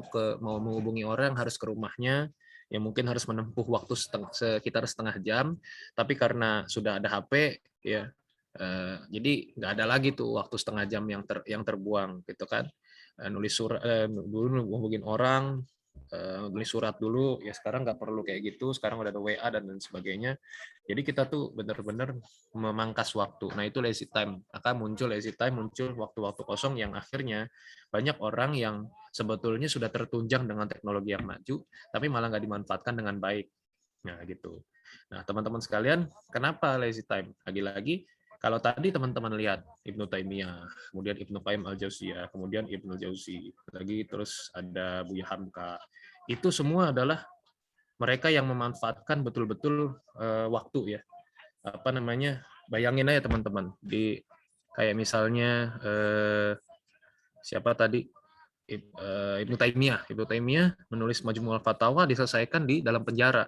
[SPEAKER 7] menghubungi orang harus ke rumahnya, ya mungkin harus menempuh waktu sekitar setengah jam, tapi karena sudah ada HP, ya, jadi nggak ada lagi tuh waktu setengah jam yang terbuang, gitu kan. Nulis surat, dulu hubungin orang, nulis surat dulu, ya sekarang nggak perlu kayak gitu, sekarang udah ada WA dan lain sebagainya. Jadi kita tuh benar-benar memangkas waktu. Nah itu lazy time. Maka muncul lazy time, muncul waktu-waktu kosong yang akhirnya banyak orang yang sebetulnya sudah tertunjang dengan teknologi yang maju, tapi malah nggak dimanfaatkan dengan baik. Nah gitu. Nah teman-teman sekalian, kenapa lazy time? Lagi-lagi, kalau tadi teman-teman lihat Ibnu Taimiyah, kemudian Ibnu Qayyim al-Jauziyah, kemudian Ibnu Jauzi, lagi terus ada Buya Hamka, itu semua adalah mereka yang memanfaatkan betul-betul waktu ya. Apa namanya? Bayangin aja teman-teman, di kayak misalnya siapa tadi? Ibnu Taimiyah menulis Majmu'ul Fatawa diselesaikan di dalam penjara.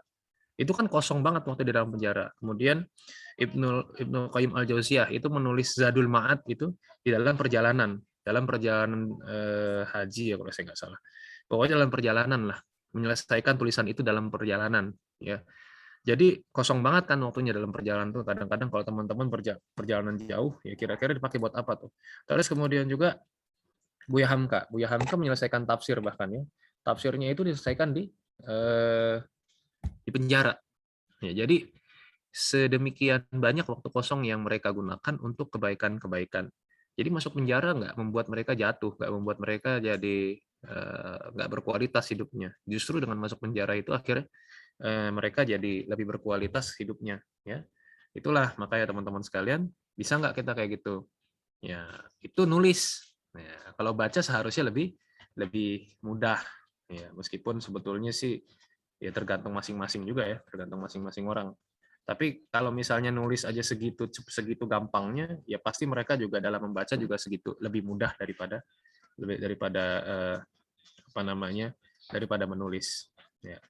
[SPEAKER 7] Itu kan kosong banget waktu di dalam penjara. Kemudian Ibnu Qayyim al-Jauziyah itu menulis Zadul Ma'ad itu di dalam perjalanan haji ya kalau saya nggak salah. Pokoknya dalam perjalanan lah, menyelesaikan tulisan itu dalam perjalanan ya. Jadi kosong banget kan waktunya dalam perjalanan tuh. Kadang-kadang kalau teman-teman perjalanan jauh ya kira-kira dipakai buat apa tuh. Terus kemudian juga Buya Hamka menyelesaikan tafsir bahkan ya. Tafsirnya itu diselesaikan di penjara. Ya, jadi sedemikian banyak waktu kosong yang mereka gunakan untuk kebaikan-kebaikan. Jadi masuk penjara nggak membuat mereka jatuh, nggak membuat mereka jadi nggak berkualitas hidupnya. Justru dengan masuk penjara itu akhirnya mereka jadi lebih berkualitas hidupnya. Ya, itulah makanya teman-teman sekalian, bisa nggak kita kayak gitu? Ya, itu nulis. Ya, kalau baca seharusnya lebih mudah. Ya, meskipun sebetulnya sih ya tergantung masing-masing juga ya, tergantung masing-masing orang. Tapi kalau misalnya nulis aja segitu gampangnya, ya pasti mereka juga dalam membaca juga segitu lebih mudah daripada apa namanya, daripada menulis. Ya.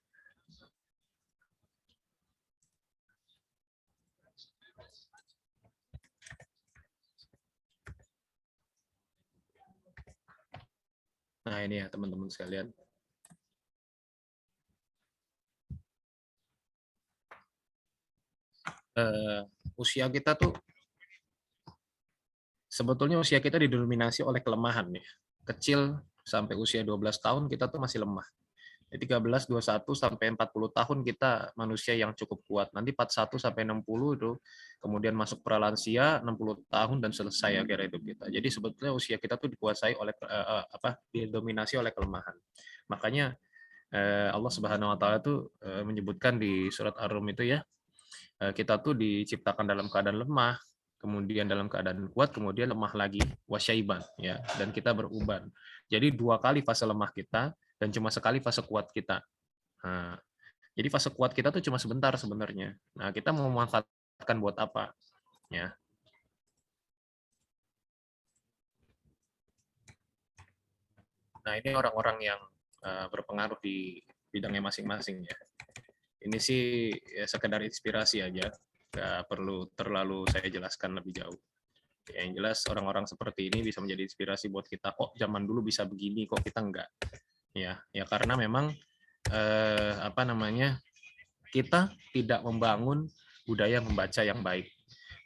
[SPEAKER 7] Nah ini ya teman-teman sekalian. Usia kita tuh sebetulnya usia kita didominasi oleh kelemahan ya. Kecil sampai usia 12 tahun kita tuh masih lemah. 13, 21 sampai 40 tahun kita manusia yang cukup kuat. Nanti 41 sampai 60 itu kemudian masuk pralansia 60 tahun dan selesai akhirnya hidup kita. Jadi sebetulnya usia kita tuh dikuasai oleh didominasi oleh kelemahan. Makanya Allah Subhanahu wa taala tuh menyebutkan di surat Ar-Rum itu ya, kita tuh diciptakan dalam keadaan lemah, kemudian dalam keadaan kuat, kemudian lemah lagi, wasyaiban ya, dan kita beruban. Jadi 2 kali fase lemah kita dan cuma sekali fase kuat kita. Nah, jadi fase kuat kita tuh cuma sebentar sebenarnya. Nah, kita mau memanfaatkan buat apa? Ya. Nah, ini orang-orang yang berpengaruh di bidangnya masing-masing ya. Ini sih ya sekedar inspirasi aja, nggak perlu terlalu saya jelaskan lebih jauh. Yang jelas orang-orang seperti ini bisa menjadi inspirasi buat kita. Kok zaman dulu bisa begini, kok kita enggak? Ya karena memang kita tidak membangun budaya membaca yang baik.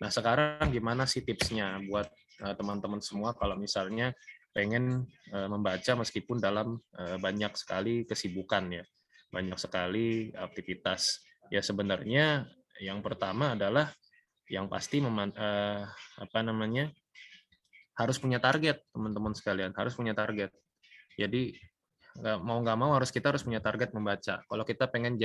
[SPEAKER 7] Nah sekarang gimana sih tipsnya buat teman-teman semua kalau misalnya pengen membaca meskipun dalam banyak sekali kesibukan ya, banyak sekali aktivitas. Ya sebenarnya yang pertama adalah yang pasti harus punya target, teman-teman sekalian, harus punya target. Jadi nggak mau kita harus punya target membaca. Kalau kita pengen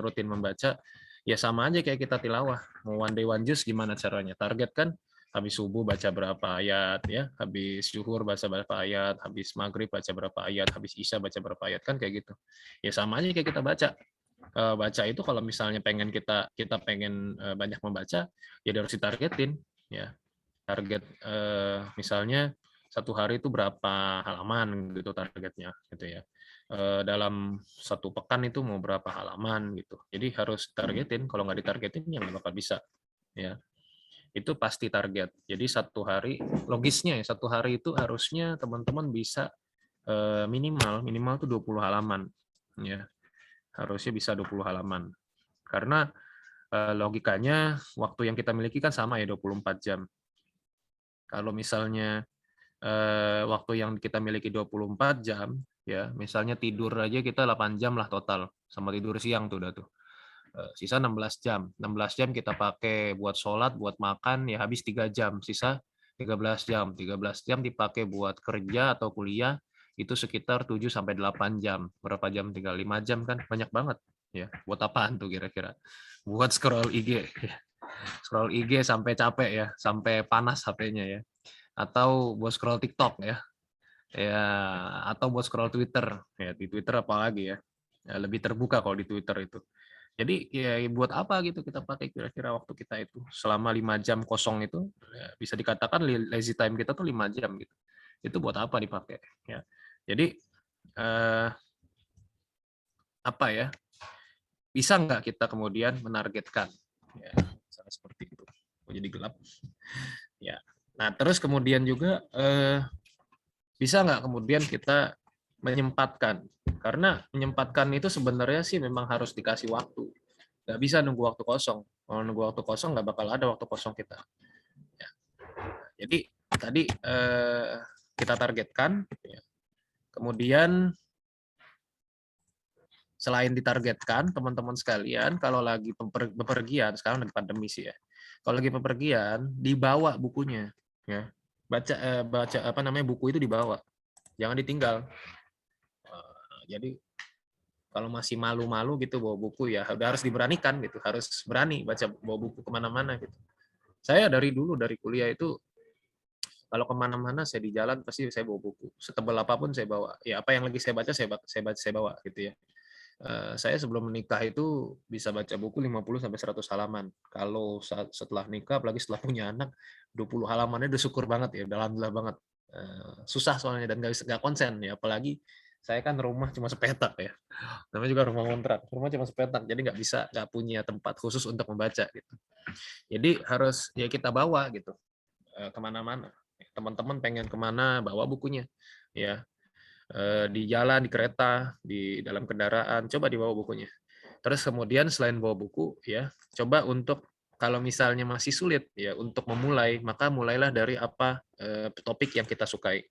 [SPEAKER 7] rutin membaca, ya sama aja kayak kita tilawah. Mau one day one juice gimana caranya? Target kan habis subuh baca berapa ayat, ya, habis zuhur baca berapa ayat, habis maghrib baca berapa ayat, habis isya baca berapa ayat, kan kayak gitu. Ya sama aja kayak kita baca. Baca itu kalau misalnya kita pengen banyak membaca, ya harus ditargetin, ya. Target misalnya satu hari itu berapa halaman gitu targetnya gitu ya. Dalam satu pekan itu mau berapa halaman gitu. Jadi harus targetin, kalau nggak ditargetin ya nggak bakal bisa ya. Itu pasti target. Jadi satu hari, logisnya ya satu hari itu harusnya teman-teman bisa minimal tuh 20 halaman ya. Harusnya bisa 20 halaman. Karena logikanya waktu yang kita miliki kan sama ya 24 jam. Kalau misalnya waktu yang kita miliki 24 jam, ya misalnya tidur aja kita 8 jam lah total, sama tidur siang tuh udah tuh. Sisa 16 jam. 16 jam kita pakai buat sholat, buat makan, ya habis 3 jam. Sisa 13 jam. 13 jam dipakai buat kerja atau kuliah, itu sekitar 7-8 jam. Berapa jam tinggal? 5 jam kan? Banyak banget. Ya, buat apaan tuh kira-kira? Buat scroll IG. Scroll IG sampai capek ya, sampai panas HP-nya ya. Atau buat scroll TikTok ya, atau buat scroll Twitter ya. Di Twitter apalagi ya, lebih terbuka kalau di Twitter itu. Jadi ya buat apa gitu kita pakai kira-kira waktu kita itu selama 5 jam kosong itu, ya, bisa dikatakan lazy time kita tuh 5 jam gitu. Itu buat apa dipakai ya. Jadi apa ya, bisa nggak kita kemudian menargetkan ya, misalnya seperti itu. Jadi gelap ya. Nah, terus kemudian juga bisa nggak kemudian kita menyempatkan? Karena menyempatkan itu sebenarnya sih memang harus dikasih waktu. Nggak bisa nunggu waktu kosong. Kalau nunggu waktu kosong nggak bakal ada waktu kosong kita. Ya. Jadi tadi kita targetkan. Ya. Kemudian selain ditargetkan, teman-teman sekalian, kalau lagi bepergian, sekarang lagi pandemi sih ya. Kalau lagi bepergian, dibawa bukunya. Ya. Baca buku itu dibawa, jangan ditinggal. Jadi kalau masih malu-malu gitu bawa buku ya udah harus diberanikan gitu, harus berani bawa buku kemana-mana gitu. Saya dari dulu dari kuliah itu kalau kemana-mana saya di jalan pasti saya bawa buku, setebal apapun saya bawa. Ya apa yang lagi saya baca saya bawa gitu ya. Saya sebelum menikah itu bisa baca buku 50-100 halaman. Kalau setelah nikah, apalagi setelah punya anak, 20 halamannya udah syukur banget ya, udah alhamdulillah banget. Susah soalnya dan nggak konsen ya, apalagi saya kan rumah cuma sepetak ya. Namanya juga rumah kontrak, rumah cuma sepetak, jadi nggak punya tempat khusus untuk membaca gitu. Jadi harus ya kita bawa gitu kemana-mana. Teman-teman pengen kemana, bawa bukunya ya. Di jalan, di kereta, di dalam kendaraan, coba dibawa bukunya. Terus kemudian selain bawa buku, ya coba untuk kalau misalnya masih sulit ya untuk memulai, maka mulailah dari apa topik yang kita sukai,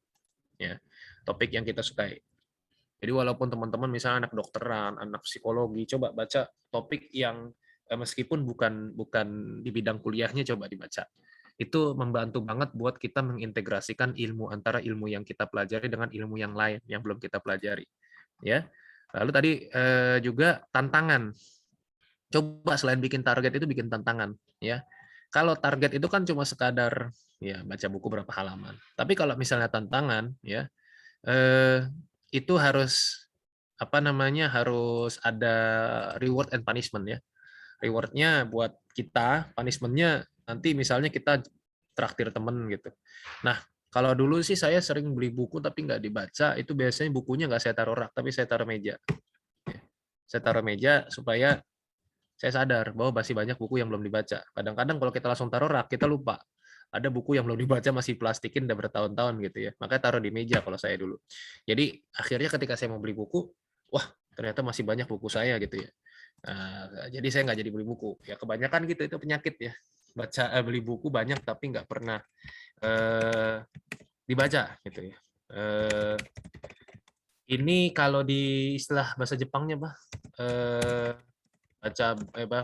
[SPEAKER 7] ya topik yang kita sukai. Jadi walaupun teman-teman misalnya anak dokteran, anak psikologi, coba baca topik yang meskipun bukan di bidang kuliahnya, coba dibaca. Itu membantu banget buat kita mengintegrasikan ilmu antara ilmu yang kita pelajari dengan ilmu yang lain yang belum kita pelajari. Ya. Lalu tadi juga tantangan. Coba selain bikin target itu bikin tantangan. Ya. Kalau target itu kan cuma sekadar ya baca buku berapa halaman. Tapi kalau misalnya tantangan, ya itu harus harus ada reward and punishment ya. Rewardnya buat kita, punishment-nya nanti misalnya kita traktir temen gitu. Nah, Kalau dulu sih saya sering beli buku tapi nggak dibaca, itu biasanya bukunya nggak saya taruh rak, tapi saya taruh meja. Saya taruh meja supaya saya sadar bahwa masih banyak buku yang belum dibaca. Kadang-kadang kalau kita langsung taruh rak, kita lupa. Ada buku yang belum dibaca masih plastikin udah bertahun-tahun gitu ya. Makanya taruh di meja kalau saya dulu. Jadi akhirnya ketika saya mau beli buku, wah ternyata masih banyak buku saya gitu ya. Jadi saya nggak jadi beli buku. Ya kebanyakan gitu, itu penyakit ya. Beli buku banyak tapi nggak pernah dibaca gitu ya. Ini kalau di istilah bahasa Jepangnya,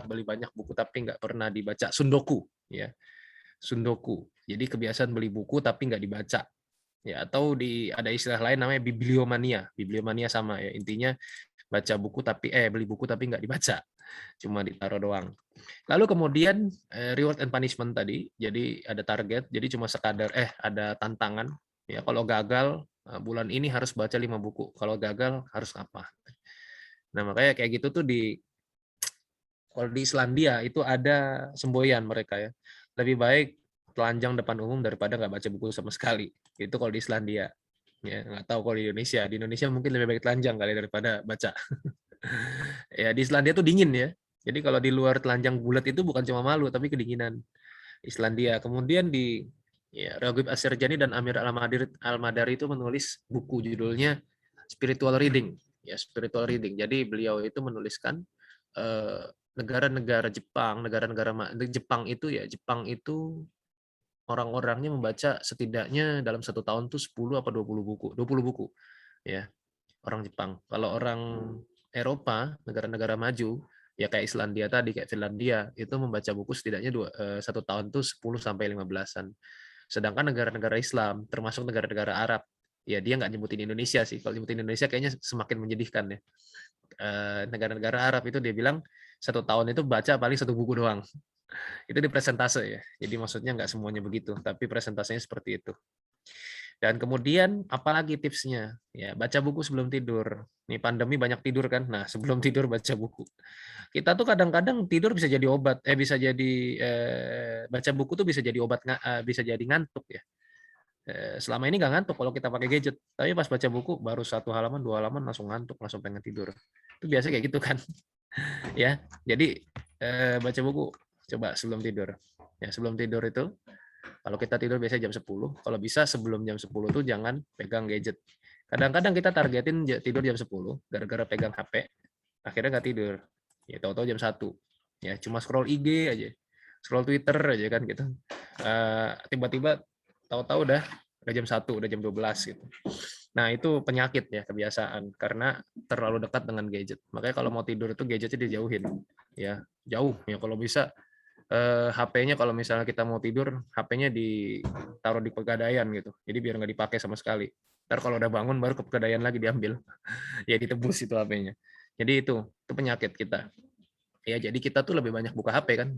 [SPEAKER 7] beli banyak buku tapi nggak pernah dibaca, sundoku ya. Sundoku. Jadi kebiasaan beli buku tapi nggak dibaca. Ya, atau ada istilah lain namanya bibliomania. Bibliomania sama ya. Intinya baca buku tapi beli buku tapi nggak dibaca. Cuma ditaruh doang. Lalu kemudian reward and punishment tadi. Jadi ada target, jadi cuma sekadar ada tantangan. Ya, kalau gagal bulan ini harus baca 5 buku. Kalau gagal harus apa? Nah, makanya kayak gitu tuh kalau di Islandia itu ada semboyan mereka ya. Lebih baik telanjang depan umum daripada nggak baca buku sama sekali. Itu kalau di Islandia. Ya, nggak tahu kalau di Indonesia. Di Indonesia mungkin lebih baik telanjang kali daripada baca. Ya, di Islandia tuh dingin ya. Jadi kalau di luar telanjang bulat itu bukan cuma malu, tapi kedinginan. Islandia. Kemudian Raghib Asirjani dan Amir Al-Madari itu menulis buku judulnya Spiritual Reading. Ya, Spiritual Reading. Jadi beliau itu menuliskan negara-negara Jepang itu orang-orangnya membaca setidaknya dalam 1 tahun tuh 10 apa 20 buku ya, orang Jepang. Kalau orang Eropa, negara-negara maju ya kayak Islandia tadi, kayak Finlandia, itu membaca buku setidaknya 1 tahun tuh 10 sampai 15-an. Sedangkan negara-negara Islam, termasuk negara-negara Arab, ya dia nggak nyebutin Indonesia sih. Kalau nyebutin Indonesia kayaknya semakin menyedihkan ya. Negara-negara Arab itu dia bilang 1 tahun itu baca paling 1 buku doang. Itu di presentase ya. Jadi maksudnya nggak semuanya begitu, tapi presentasenya seperti itu. Dan kemudian apalagi tipsnya? Ya, baca buku sebelum tidur. Nih pandemi banyak tidur kan. Nah, sebelum tidur baca buku. Kita tuh kadang-kadang tidur bisa jadi obat, baca buku tuh bisa jadi obat, bisa jadi ngantuk ya. Selama ini nggak ngantuk kalau kita pakai gadget, tapi pas baca buku baru 1 halaman 2 halaman langsung ngantuk, langsung pengen tidur. Itu biasa kayak gitu kan. Ya, jadi baca buku coba sebelum tidur. Ya, sebelum tidur itu kalau kita tidur biasanya jam 10, kalau bisa sebelum jam 10 tuh jangan pegang gadget. Kadang-kadang kita targetin tidur jam 10 gara-gara pegang HP, akhirnya nggak tidur. Ya tahu-tahu jam 1. Ya cuma scroll IG aja, scroll Twitter aja kan gitu. Tiba-tiba tahu-tahu udah jam 1, udah jam 12 gitu. Nah, itu penyakit ya, kebiasaan karena terlalu dekat dengan gadget. Makanya kalau mau tidur itu gadgetnya dijauhin. Ya, jauh ya kalau bisa HP-nya kalau misalnya kita mau tidur, HP-nya ditaruh di pegadaian gitu. Jadi biar nggak dipakai sama sekali. Ntar kalau udah bangun baru ke pegadaian lagi diambil. Ya ditebus itu HP-nya. Jadi itu penyakit kita. Ya, jadi kita tuh lebih banyak buka HP kan.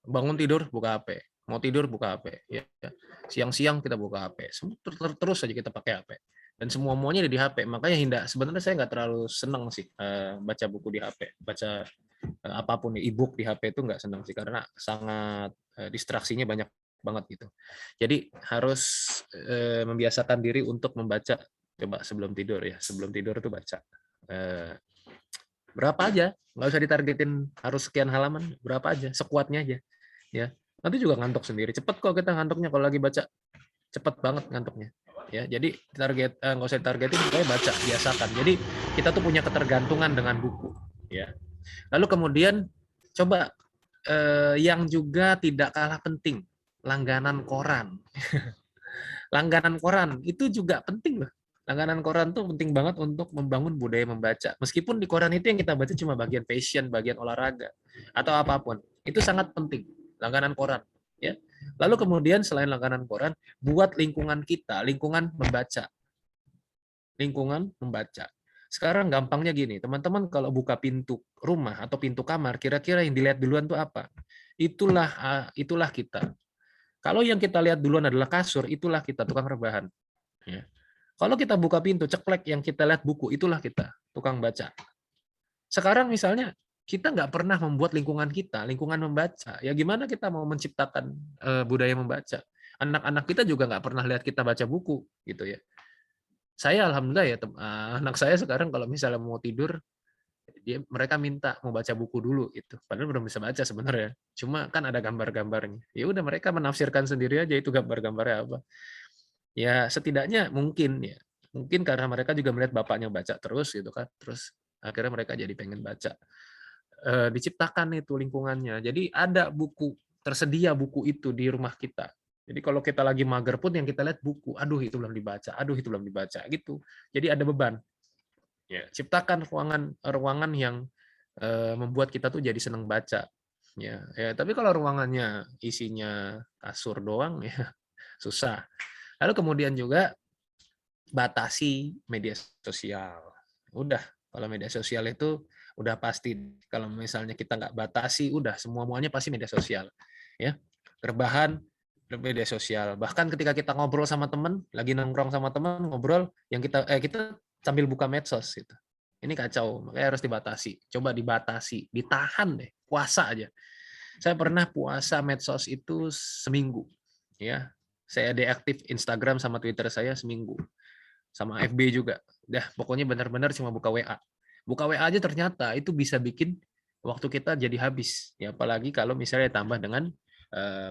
[SPEAKER 7] Bangun tidur buka HP. Mau tidur buka HP. Ya. Siang-siang kita buka HP. Terus aja kita pakai HP. Dan semua-muanya ada di HP. Makanya sebenarnya saya nggak terlalu senang sih baca buku di HP. Baca apapun e-book di HP itu nggak senang sih karena sangat distraksinya banyak banget gitu. Jadi harus membiasakan diri untuk membaca. Coba sebelum tidur ya, sebelum tidur itu baca. Berapa aja, nggak usah ditargetin harus sekian halaman, berapa aja, sekuatnya aja. Ya, nanti juga ngantuk sendiri. Cepet kok kita ngantuknya kalau lagi baca, cepet banget ngantuknya. Ya, jadi nggak usah ditargetin, pokoknya baca, biasakan. Jadi kita tuh punya ketergantungan dengan buku. Ya. Lalu kemudian coba yang juga tidak kalah penting, langganan koran. Langganan koran itu juga penting loh. Langganan koran tuh penting banget untuk membangun budaya membaca. Meskipun di koran itu yang kita baca cuma bagian fashion, bagian olahraga, atau apapun. Itu sangat penting, langganan koran. Ya. Lalu kemudian selain langganan koran, buat lingkungan kita, lingkungan membaca. Lingkungan membaca. Sekarang gampangnya gini, teman-teman kalau buka pintu rumah atau pintu kamar, kira-kira yang dilihat duluan tuh apa? Itulah kita. Kalau yang kita lihat duluan adalah kasur, itulah kita, tukang rebahan. Ya. Kalau kita buka pintu, ceklek yang kita lihat buku, itulah kita, tukang baca. Sekarang misalnya, kita nggak pernah membuat lingkungan kita, lingkungan membaca. Ya gimana kita mau menciptakan budaya membaca? anak-anak kita juga nggak pernah lihat kita baca buku gitu ya. Saya alhamdulillah ya anak saya sekarang kalau misalnya mau tidur mereka minta mau baca buku dulu itu. Padahal belum bisa baca sebenarnya. Cuma kan ada gambar-gambarnya. Ya udah mereka menafsirkan sendiri aja itu gambar-gambarnya apa. Ya setidaknya mungkin ya. Mungkin karena mereka juga melihat bapaknya baca terus gitu kan. Terus akhirnya mereka jadi pengen baca. Diciptakan itu lingkungannya. Jadi ada buku, tersedia buku itu di rumah kita. Jadi kalau kita lagi mager pun yang kita lihat buku, aduh itu belum dibaca, aduh itu belum dibaca gitu. Jadi ada beban. Ya, ciptakan ruangan yang membuat kita tuh jadi senang baca. Ya, tapi kalau ruangannya isinya kasur doang ya susah. Lalu kemudian juga batasi media sosial. Udah, kalau media sosial itu udah pasti kalau misalnya kita nggak batasi, udah semuanya pasti media sosial. Ya, rebahan media sosial. Bahkan ketika kita ngobrol sama teman, lagi nongkrong sama teman ngobrol, yang kita sambil buka medsos gitu. Ini kacau, makanya harus dibatasi. Coba dibatasi, ditahan deh, puasa aja. Saya pernah puasa medsos itu seminggu, ya. Saya deaktif Instagram sama Twitter saya seminggu, sama FB juga. Dah, pokoknya benar-benar cuma buka WA. Buka WA aja ternyata itu bisa bikin waktu kita jadi habis. Ya, apalagi kalau misalnya tambah dengan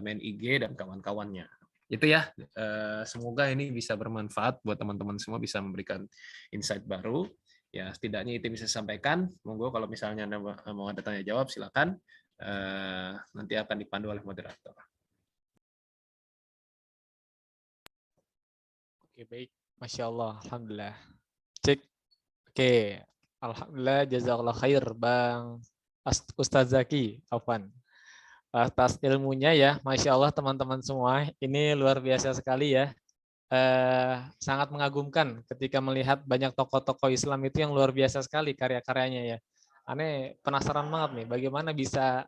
[SPEAKER 7] main IG dan kawan-kawannya. Itu ya, semoga ini bisa bermanfaat buat teman-teman semua, bisa memberikan insight baru. Ya, setidaknya itu bisa sampaikan. Monggo kalau misalnya Anda mau ada tanya jawab, silakan. Nanti akan dipandu oleh moderator.
[SPEAKER 3] Oke, baik. Masya Allah, alhamdulillah. Cek. Oke, alhamdulillah, jazakallah khair, Bang Ustaz Zaki, Afwan. Atas ilmunya ya, Masya Allah teman-teman semua, ini luar biasa sekali ya. Sangat mengagumkan ketika melihat banyak tokoh-tokoh Islam itu yang luar biasa sekali karya-karyanya ya. Aneh penasaran banget nih, bagaimana bisa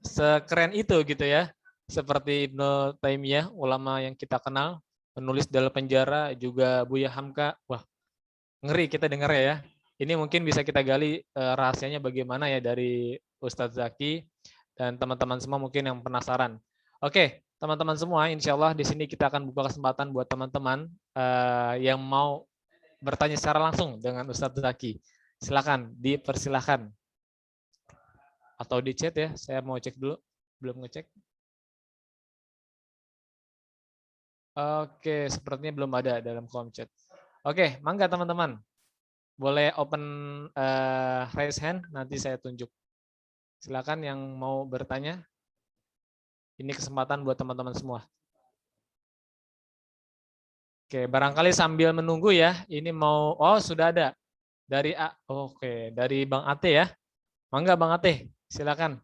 [SPEAKER 3] sekeren itu gitu ya. Seperti Ibnu Taimiyah, ulama yang kita kenal, penulis dalam penjara, juga Buya Hamka. Wah, ngeri kita dengar ya. Ini mungkin bisa kita gali rahasianya bagaimana ya dari Ustadz Zaki dan teman-teman semua mungkin yang penasaran. Oke, teman-teman semua, insya Allah di sini kita akan buka kesempatan buat teman-teman yang mau bertanya secara langsung dengan Ustadz Zaki. Silakan, dipersilakan. Atau di chat ya, saya mau cek dulu, belum ngecek. Oke, sepertinya belum ada dalam kolom chat. Oke, mangga teman-teman. Boleh open raise hand, nanti saya tunjuk. Silakan yang mau bertanya. Ini kesempatan buat teman-teman semua. Oke, barangkali sambil menunggu ya, ini mau, oh sudah ada. Dari oke, dari Bang Ate ya. Mangga Bang Ate, silakan.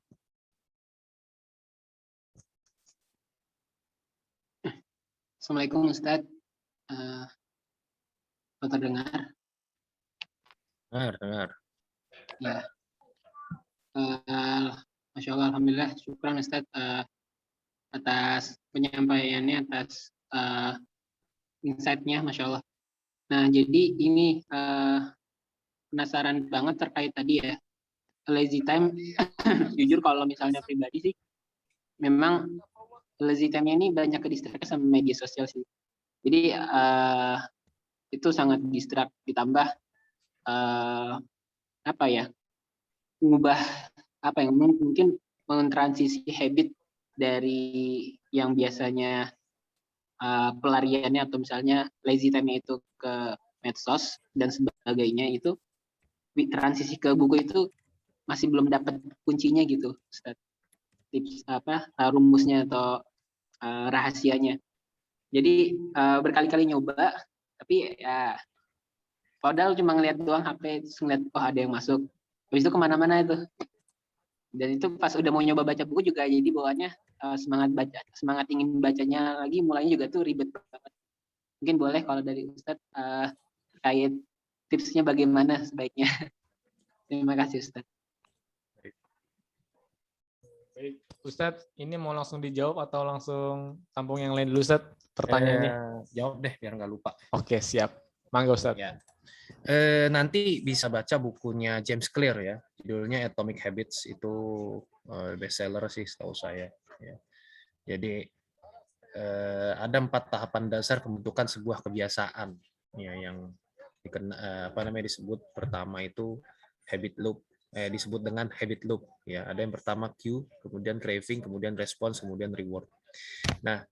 [SPEAKER 2] Assalamualaikum Ustadz. Terdengar?
[SPEAKER 7] Dengar.
[SPEAKER 2] Ya. Masya Allah, alhamdulillah, syukran Ustadz atas penyampaiannya, atas insight-nya, Masya Allah. Nah, jadi ini penasaran banget terkait tadi ya, lazy time. Jujur kalau misalnya pribadi sih, memang lazy time-nya ini banyak ke distract sama media sosial sih. Jadi itu sangat distract, ditambah apa ya, mengubah apa yang mungkin mentransisi habit dari yang biasanya pelariannya atau misalnya lazy time itu ke medsos dan sebagainya, itu transisi ke buku itu masih belum dapat kuncinya gitu, Ustaz. Tips apa rumusnya atau rahasianya. Jadi berkali-kali nyoba, tapi ya padahal cuma ngeliat doang HP, terus ngeliat oh ada yang masuk, habis itu kemana-mana itu. Dan itu pas udah mau nyoba baca buku juga jadi bawaannya semangat ingin bacanya lagi, mulainya juga tuh ribet banget. Mungkin boleh kalau dari Ustadz terkait tipsnya bagaimana sebaiknya. Terima kasih Ustadz.
[SPEAKER 3] Baik, Ustadz, ini mau langsung dijawab atau langsung tampung yang lain dulu Ustadz pertanyaannya?
[SPEAKER 7] Jawab deh biar nggak lupa.
[SPEAKER 3] Oke, siap. Mangga Ustadz.
[SPEAKER 7] Ya. Nanti bisa baca bukunya James Clear ya, judulnya Atomic Habits, itu bestseller sih setahu saya. Ya. Jadi ada 4 tahapan dasar pembentukan sebuah kebiasaan ya, yang disebut pertama itu habit loop, disebut dengan habit loop ya. Ada yang pertama cue, kemudian craving, kemudian response, kemudian reward. Nah,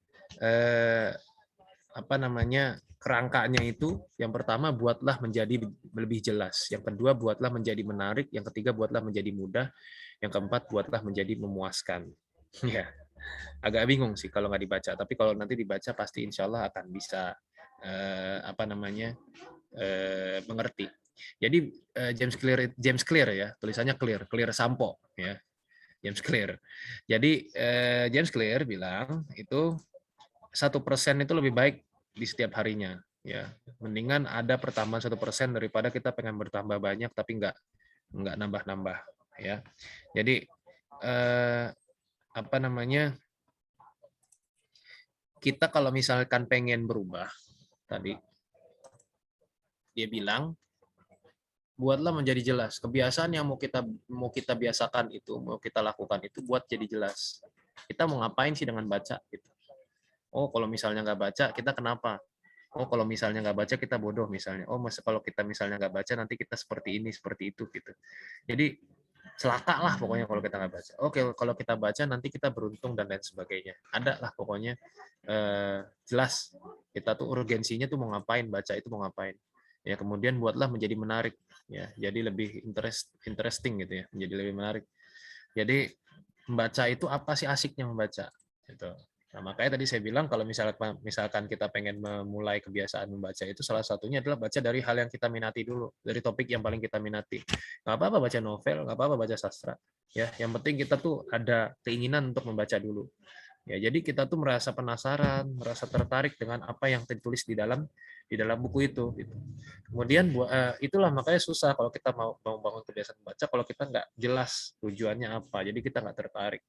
[SPEAKER 7] kerangkanya itu yang pertama buatlah menjadi lebih jelas, yang kedua buatlah menjadi menarik, yang ketiga buatlah menjadi mudah, yang keempat buatlah menjadi memuaskan. Ya, agak bingung sih kalau nggak dibaca, tapi kalau nanti dibaca pasti insya Allah akan bisa mengerti. Jadi James Clear ya, tulisannya clear sampo ya, James Clear. Jadi James Clear bilang itu 1% itu lebih baik di setiap harinya ya, mendingan ada pertambahan 1% daripada kita pengen bertambah banyak tapi nggak nambah-nambah ya. Jadi kita kalau misalkan pengen berubah, tadi dia bilang buatlah menjadi jelas kebiasaan yang mau kita biasakan itu, mau kita lakukan itu, buat jadi jelas. Kita mau ngapain sih dengan baca gitu. Oh, kalau misalnya nggak baca kita kenapa? Oh, kalau misalnya nggak baca kita bodoh misalnya. Oh, kalau kita misalnya nggak baca nanti kita seperti ini seperti itu gitu. Jadi celaka lah pokoknya kalau kita nggak baca. Oke, kalau kita baca nanti kita beruntung dan lain sebagainya. Ada lah pokoknya jelas kita tuh urgensinya tuh mau ngapain, baca itu mau ngapain. Ya, kemudian buatlah menjadi menarik ya. Jadi lebih interesting gitu ya, menjadi lebih menarik. Jadi membaca itu apa sih asiknya membaca gitu. Nah, makanya tadi saya bilang kalau misalkan kita pengen memulai kebiasaan membaca itu salah satunya adalah baca dari hal yang kita minati dulu, dari topik yang paling kita minati. Nggak apa-apa baca novel, nggak apa-apa baca sastra. Ya, yang penting kita tuh ada keinginan untuk membaca dulu. Ya, jadi kita tuh merasa penasaran, merasa tertarik dengan apa yang ditulis di dalam buku itu. Gitu. Kemudian itulah makanya susah kalau kita mau bangun kebiasaan membaca kalau kita nggak jelas tujuannya apa, jadi kita nggak tertarik.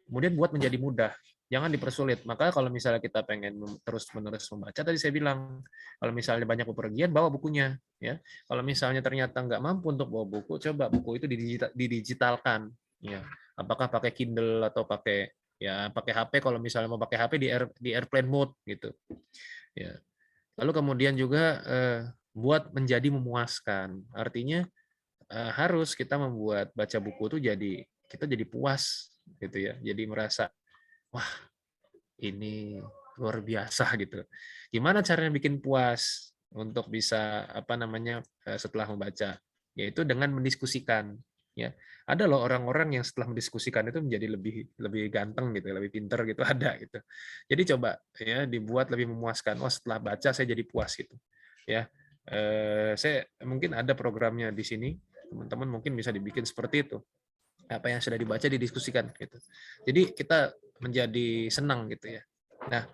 [SPEAKER 7] Kemudian buat menjadi mudah. Jangan dipersulit. Maka kalau misalnya kita pengen terus-menerus membaca, tadi saya bilang, kalau misalnya banyak bepergian, bawa bukunya. Ya. Kalau misalnya ternyata nggak mampu untuk bawa buku, coba buku itu didigitalkan. Ya. Apakah pakai Kindle atau pakai HP. Kalau misalnya mau pakai HP di airplane mode gitu. Ya. Lalu kemudian juga buat menjadi memuaskan. Artinya harus kita membuat baca buku itu kita jadi puas gitu ya. Jadi merasa wah, ini luar biasa gitu. Gimana caranya bikin puas untuk bisa setelah membaca? Yaitu dengan mendiskusikan. Ya, ada loh orang-orang yang setelah mendiskusikan itu menjadi lebih ganteng gitu, lebih pinter gitu, ada gitu. Jadi coba ya dibuat lebih memuaskan. Oh, setelah baca saya jadi puas gitu. Ya, saya mungkin ada programnya di sini. Teman-teman mungkin bisa dibikin seperti itu. Apa yang sudah dibaca didiskusikan gitu. Jadi kita menjadi senang gitu ya. Nah,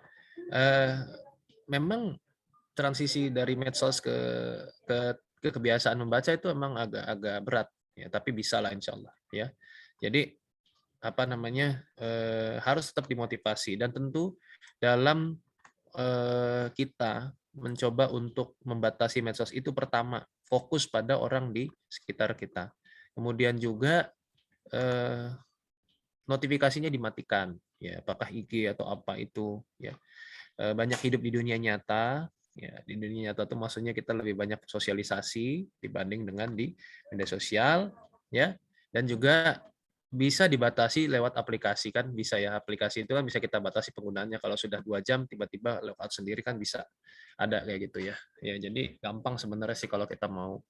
[SPEAKER 7] memang transisi dari medsos ke kebiasaan membaca itu memang agak berat ya, tapi bisa lah insya Allah ya. Jadi harus tetap dimotivasi dan tentu dalam kita mencoba untuk membatasi medsos itu pertama fokus pada orang di sekitar kita. Kemudian juga notifikasinya dimatikan ya, apakah IG atau apa itu ya. Banyak hidup di dunia nyata ya, di dunia nyata itu maksudnya kita lebih banyak sosialisasi dibanding dengan di media sosial ya, dan juga bisa dibatasi lewat aplikasi kan, bisa ya, aplikasi itu kan bisa kita batasi penggunaannya. Kalau sudah 2 jam tiba-tiba loggout sendiri kan bisa ada kayak gitu ya. Ya, jadi gampang sebenarnya sih kalau kita mau.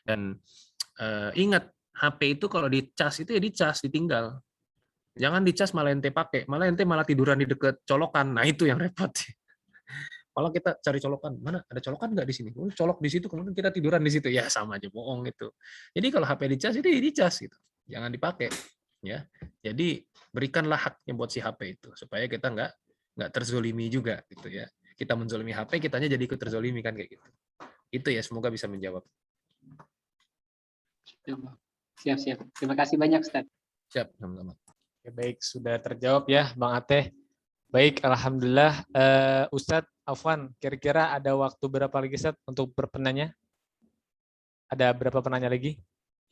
[SPEAKER 7] Dan ingat HP itu kalau dicas itu ya dicas, ditinggal. Jangan dicas malah ente pakai, malah tiduran di dekat colokan. Nah, itu yang repot. Malah kita cari colokan, mana ada colokan nggak di sini? Oh, colok di situ, kemudian kita tiduran di situ. Ya sama aja bohong itu. Jadi kalau HP dicas itu ya dicas gitu. Jangan dipakai ya. Jadi berikanlah haknya buat si HP itu supaya kita nggak terzolimi juga gitu ya. Kita menzolimi HP, kitanya jadi ikut terzolimi kan kayak gitu. Itu ya, semoga bisa menjawab.
[SPEAKER 2] Siap. Terima kasih banyak, Ustaz.
[SPEAKER 7] Siap, sama-sama.
[SPEAKER 3] Oke, baik, sudah terjawab ya, Bang Ateh. Baik, alhamdulillah. Ustadz Afwan, kira-kira ada waktu berapa lagi, Ustadz, untuk berpenanya? Ada berapa penanya lagi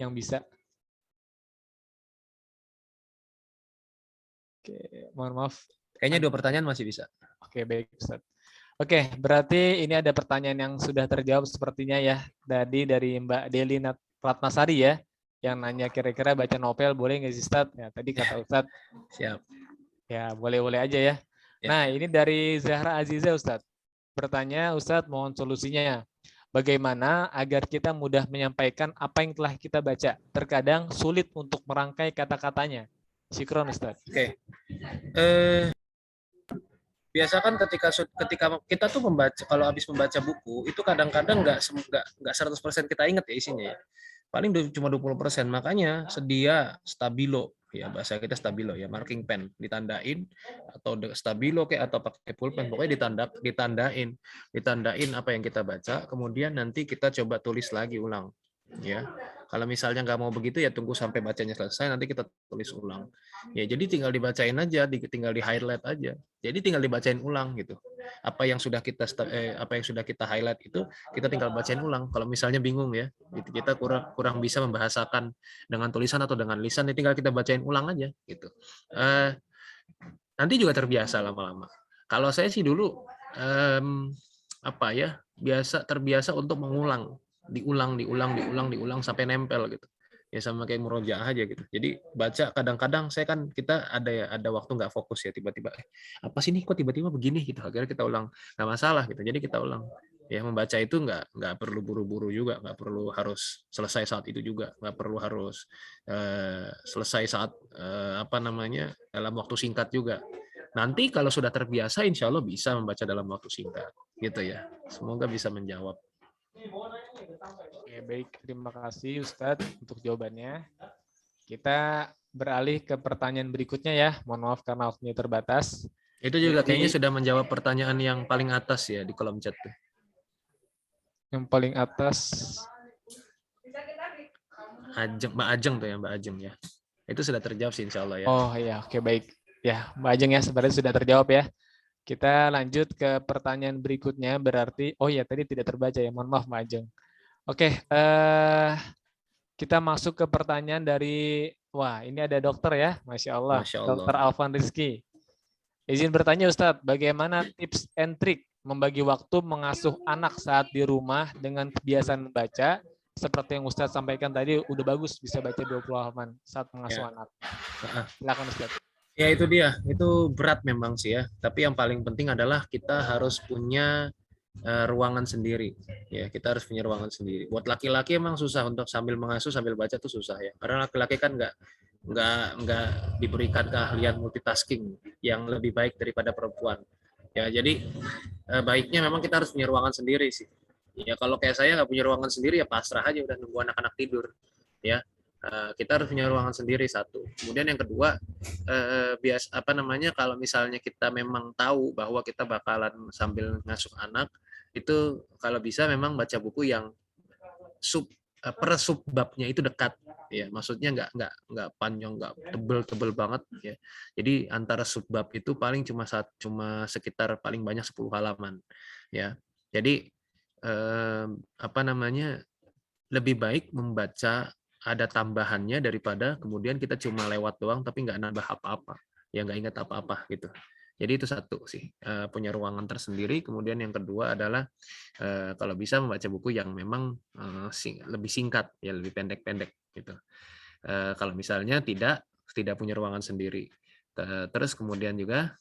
[SPEAKER 3] yang bisa? Oke, mohon maaf.
[SPEAKER 7] Kayaknya 2 pertanyaan masih bisa.
[SPEAKER 3] Oke, baik Ustaz. Oke, berarti ini ada pertanyaan yang sudah terjawab sepertinya ya. Tadi dari Mbak Deli Ratnasari ya, yang nanya kira-kira baca novel boleh nggak sih Ustaz? Ya, tadi kata Ustaz,
[SPEAKER 7] Siap.
[SPEAKER 3] ya boleh-boleh aja ya.
[SPEAKER 7] Ya.
[SPEAKER 3] Nah, ini dari Zahra Aziza Ustaz. Bertanya Ustaz, mohon solusinya. Bagaimana agar kita mudah menyampaikan apa yang telah kita baca? Terkadang sulit untuk merangkai kata-katanya. Syukron Ustaz.
[SPEAKER 7] Oke. Biasa kan ketika kita tuh membaca, kalau habis membaca buku itu kadang-kadang nggak 100% kita ingat ya isinya ya. Paling cuma 20%. Makanya sedia stabilo, ya bahasa kita stabilo ya, marking pen, ditandain atau stabilo kayak atau pakai pulpen, pokoknya ditandain apa yang kita baca, kemudian nanti kita coba tulis lagi ulang. Ya, kalau misalnya nggak mau begitu ya tunggu sampai bacanya selesai, nanti kita tulis ulang. Ya, jadi tinggal dibacain aja, tinggal di highlight aja. Jadi tinggal dibacain ulang gitu. Apa yang sudah kita highlight itu kita tinggal bacain ulang. Kalau misalnya bingung ya, kita kurang bisa membahasakan dengan tulisan atau dengan lisan, ya tinggal kita bacain ulang aja gitu. Nanti juga terbiasa lama-lama. Kalau saya sih dulu terbiasa untuk mengulang, diulang sampai nempel gitu. Ya sama kayak murojaah aja gitu. Jadi baca kadang-kadang kita ada waktu nggak fokus ya, tiba-tiba apa sih nih kok tiba-tiba begini gitu. Akhirnya kita ulang, nggak masalah gitu. Jadi kita ulang. Ya membaca itu nggak perlu buru-buru juga, nggak perlu harus selesai saat itu juga, nggak perlu harus selesai saat dalam waktu singkat juga. Nanti kalau sudah terbiasa, insya Allah bisa membaca dalam waktu singkat gitu ya. Semoga bisa menjawab.
[SPEAKER 3] Oke, baik. Terima kasih Ustadz untuk jawabannya. Kita beralih ke pertanyaan berikutnya ya. Mohon maaf karena waktunya terbatas.
[SPEAKER 7] Itu juga kayaknya sudah menjawab pertanyaan yang paling atas ya di kolom chat tuh.
[SPEAKER 3] Yang paling atas.
[SPEAKER 7] Mbak Ajeng tuh ya, Mbak Ajeng ya. Itu sudah terjawab sih insya Allah ya.
[SPEAKER 3] Oh iya, oke baik. Ya, Mbak Ajeng ya sebenarnya sudah terjawab ya. Kita lanjut ke pertanyaan berikutnya, berarti, oh ya tadi tidak terbaca ya, mohon maaf Mbak Ajeng. Oke, kita masuk ke pertanyaan dari, wah ini ada dokter ya, Masya Allah, Dokter Alvan Rizky. Izin bertanya Ustadz, bagaimana tips and trick membagi waktu mengasuh anak saat di rumah dengan kebiasaan membaca, seperti yang Ustadz sampaikan tadi, udah bagus bisa baca 20 halaman saat mengasuh anak. Silakan Ustadz.
[SPEAKER 7] Ya itu dia, itu berat memang sih ya. Tapi yang paling penting adalah kita harus punya ruangan sendiri. Ya, kita harus punya ruangan sendiri. Buat laki-laki emang susah untuk sambil mengasuh sambil baca tuh susah ya. Karena laki-laki kan nggak diberikan keahlian multitasking yang lebih baik daripada perempuan. Ya, jadi baiknya memang kita harus punya ruangan sendiri sih. Ya kalau kayak saya nggak punya ruangan sendiri ya pasrah aja udah nunggu anak-anak tidur. Ya. Kita harus punya ruangan sendiri satu. Kemudian yang kedua, kalau misalnya kita memang tahu bahwa kita bakalan sambil ngasuh anak, itu kalau bisa memang baca buku yang per subbabnya itu dekat, ya maksudnya nggak panjang, nggak tebel banget, ya. Jadi antara subbab itu paling cuma sekitar paling banyak 10 halaman, ya. Jadi lebih baik membaca ada tambahannya daripada kemudian kita cuma lewat doang tapi nggak nambah apa-apa, ya nggak ingat apa-apa gitu. Jadi itu satu sih, punya ruangan tersendiri. Kemudian yang kedua adalah kalau bisa membaca buku yang memang lebih singkat, ya lebih pendek-pendek gitu. Kalau misalnya tidak punya ruangan sendiri. Terus kemudian juga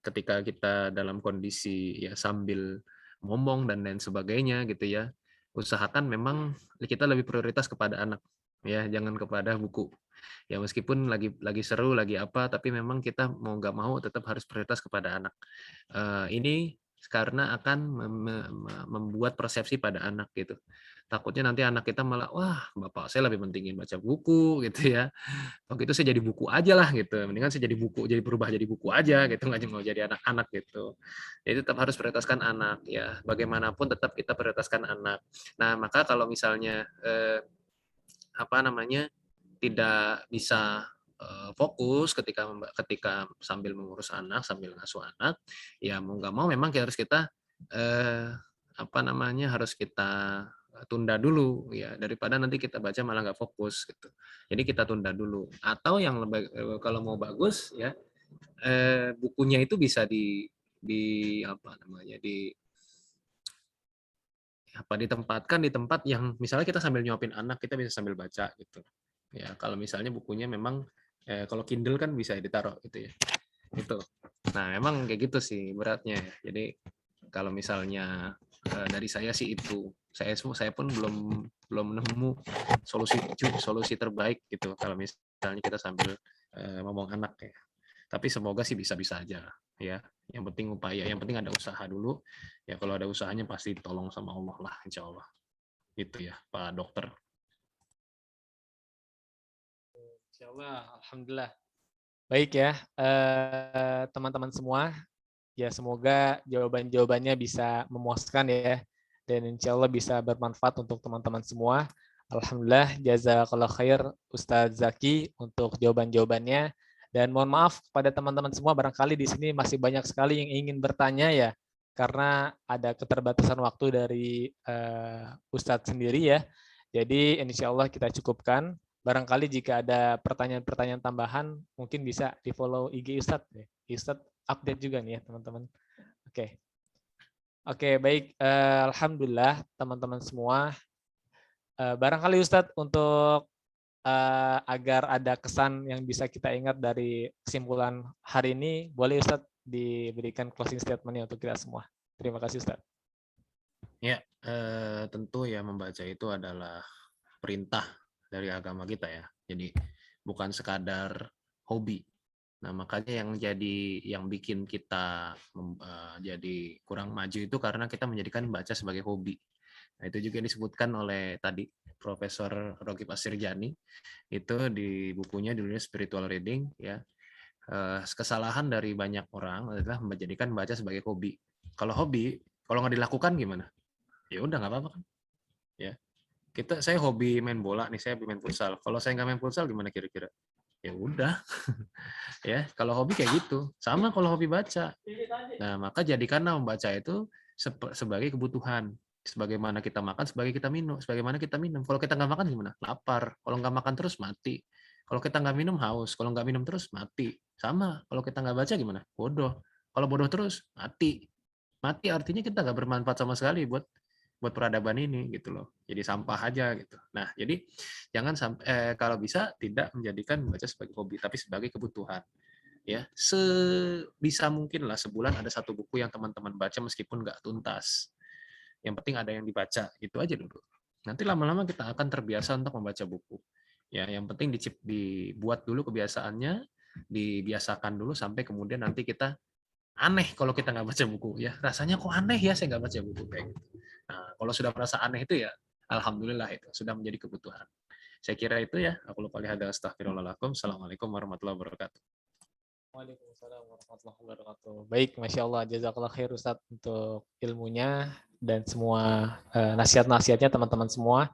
[SPEAKER 7] ketika kita dalam kondisi ya sambil ngomong dan lain sebagainya gitu ya, usahakan memang kita lebih prioritas kepada anak ya, jangan kepada buku ya. Meskipun lagi seru lagi apa, tapi memang kita mau nggak mau tetap harus prioritas kepada anak. Ini karena akan membuat persepsi pada anak gitu. Takutnya nanti anak kita malah, wah bapak saya lebih pentingin baca buku gitu ya. Waktu itu saya jadi buku aja lah gitu. Mendingan saya jadi berubah jadi buku aja gitu, nggak mau jadi anak-anak gitu. Jadi tetap harus prioritaskan anak ya. Bagaimanapun tetap kita prioritaskan anak. Nah maka kalau misalnya tidak bisa fokus ketika sambil mengurus anak, sambil ngasuh anak, ya mau nggak mau memang harus kita harus kita tunda dulu ya, daripada nanti kita baca malah nggak fokus gitu. Jadi kita tunda dulu. Atau yang kalau mau bagus ya bukunya itu bisa ditempatkan di tempat yang misalnya kita sambil nyuapin anak, kita bisa sambil baca gitu. Ya, kalau misalnya bukunya memang kalau Kindle kan bisa ditaruh gitu ya. Itu. Nah, memang kayak gitu sih beratnya. Jadi kalau misalnya dari saya sih itu, saya pun belum nemu solusi terbaik gitu kalau misalnya kita sambil ngomong anak ya. Tapi semoga sih bisa-bisa aja ya. Yang penting upaya, yang penting ada usaha dulu. Ya kalau ada usahanya pasti ditolong sama Allah lah, insya Allah. Itu ya, Pak Dokter.
[SPEAKER 3] Insya Allah, alhamdulillah. Baik ya, teman-teman semua. Ya semoga jawaban-jawabannya bisa memuaskan ya, dan insya Allah bisa bermanfaat untuk teman-teman semua. Alhamdulillah, jazakallah khair Ustadz Zaki untuk jawaban-jawabannya. Dan mohon maaf kepada teman-teman semua, barangkali di sini masih banyak sekali yang ingin bertanya ya, karena ada keterbatasan waktu dari Ustadz sendiri ya. Jadi insya Allah kita cukupkan. Barangkali jika ada pertanyaan-pertanyaan tambahan, mungkin bisa di follow IG Ustadz. Ustadz update juga nih ya teman-teman. Oke, baik. Alhamdulillah teman-teman semua. Barangkali Ustadz untuk agar ada kesan yang bisa kita ingat dari kesimpulan hari ini, boleh Ustadz diberikan closing statement-nya untuk kita semua. Terima kasih Ustadz.
[SPEAKER 7] Ya, tentu ya membaca itu adalah perintah dari agama kita ya. Jadi bukan sekadar hobi. Nah, makanya yang bikin kita jadi kurang maju itu karena kita menjadikan baca sebagai hobi. Nah, itu juga disebutkan oleh tadi Profesor Rogib Asirjani itu di bukunya judulnya Spiritual Reading ya. Kesalahan dari banyak orang adalah menjadikan baca sebagai hobi. Kalau hobi, kalau nggak dilakukan gimana? Ya udah nggak apa-apa kan. Ya. Saya hobi main bola nih, saya hobi main futsal. Kalau saya nggak main futsal gimana kira-kira? Ya udah. Ya, kalau hobi kayak gitu. Sama kalau hobi baca. Nah, maka jadikanlah membaca itu sebagai kebutuhan. Sebagaimana kita makan, sebagaimana kita minum. Kalau kita nggak makan gimana? Lapar. Kalau nggak makan terus mati. Kalau kita nggak minum haus. Kalau nggak minum terus mati. Sama. Kalau kita nggak baca gimana? Bodoh. Kalau bodoh terus mati. Mati artinya kita nggak bermanfaat sama sekali buat peradaban ini gitu loh. Jadi sampah aja gitu. Nah, jadi jangan sampai kalau bisa tidak menjadikan membaca sebagai hobi tapi sebagai kebutuhan. Ya, sebisa mungkin lah sebulan ada satu buku yang teman-teman baca meskipun nggak tuntas. Yang penting ada yang dibaca, itu aja dulu. Nanti lama-lama kita akan terbiasa untuk membaca buku. Ya, yang penting dibuat dulu kebiasaannya, dibiasakan dulu sampai kemudian nanti kita aneh kalau kita nggak baca buku ya. Rasanya kok aneh ya saya nggak baca buku kayak gitu. Nah, kalau sudah merasa aneh itu ya alhamdulillah itu sudah menjadi kebutuhan. Saya kira itu ya. Aku lupa lihat astaghfirullahaladzim. Assalamualaikum warahmatullahi wabarakatuh.
[SPEAKER 3] Waalaikumsalam warahmatullahi wabarakatuh. Baik, Masya Allah, jazakallah khair Ustadz untuk ilmunya dan semua nasihat-nasihatnya teman-teman semua.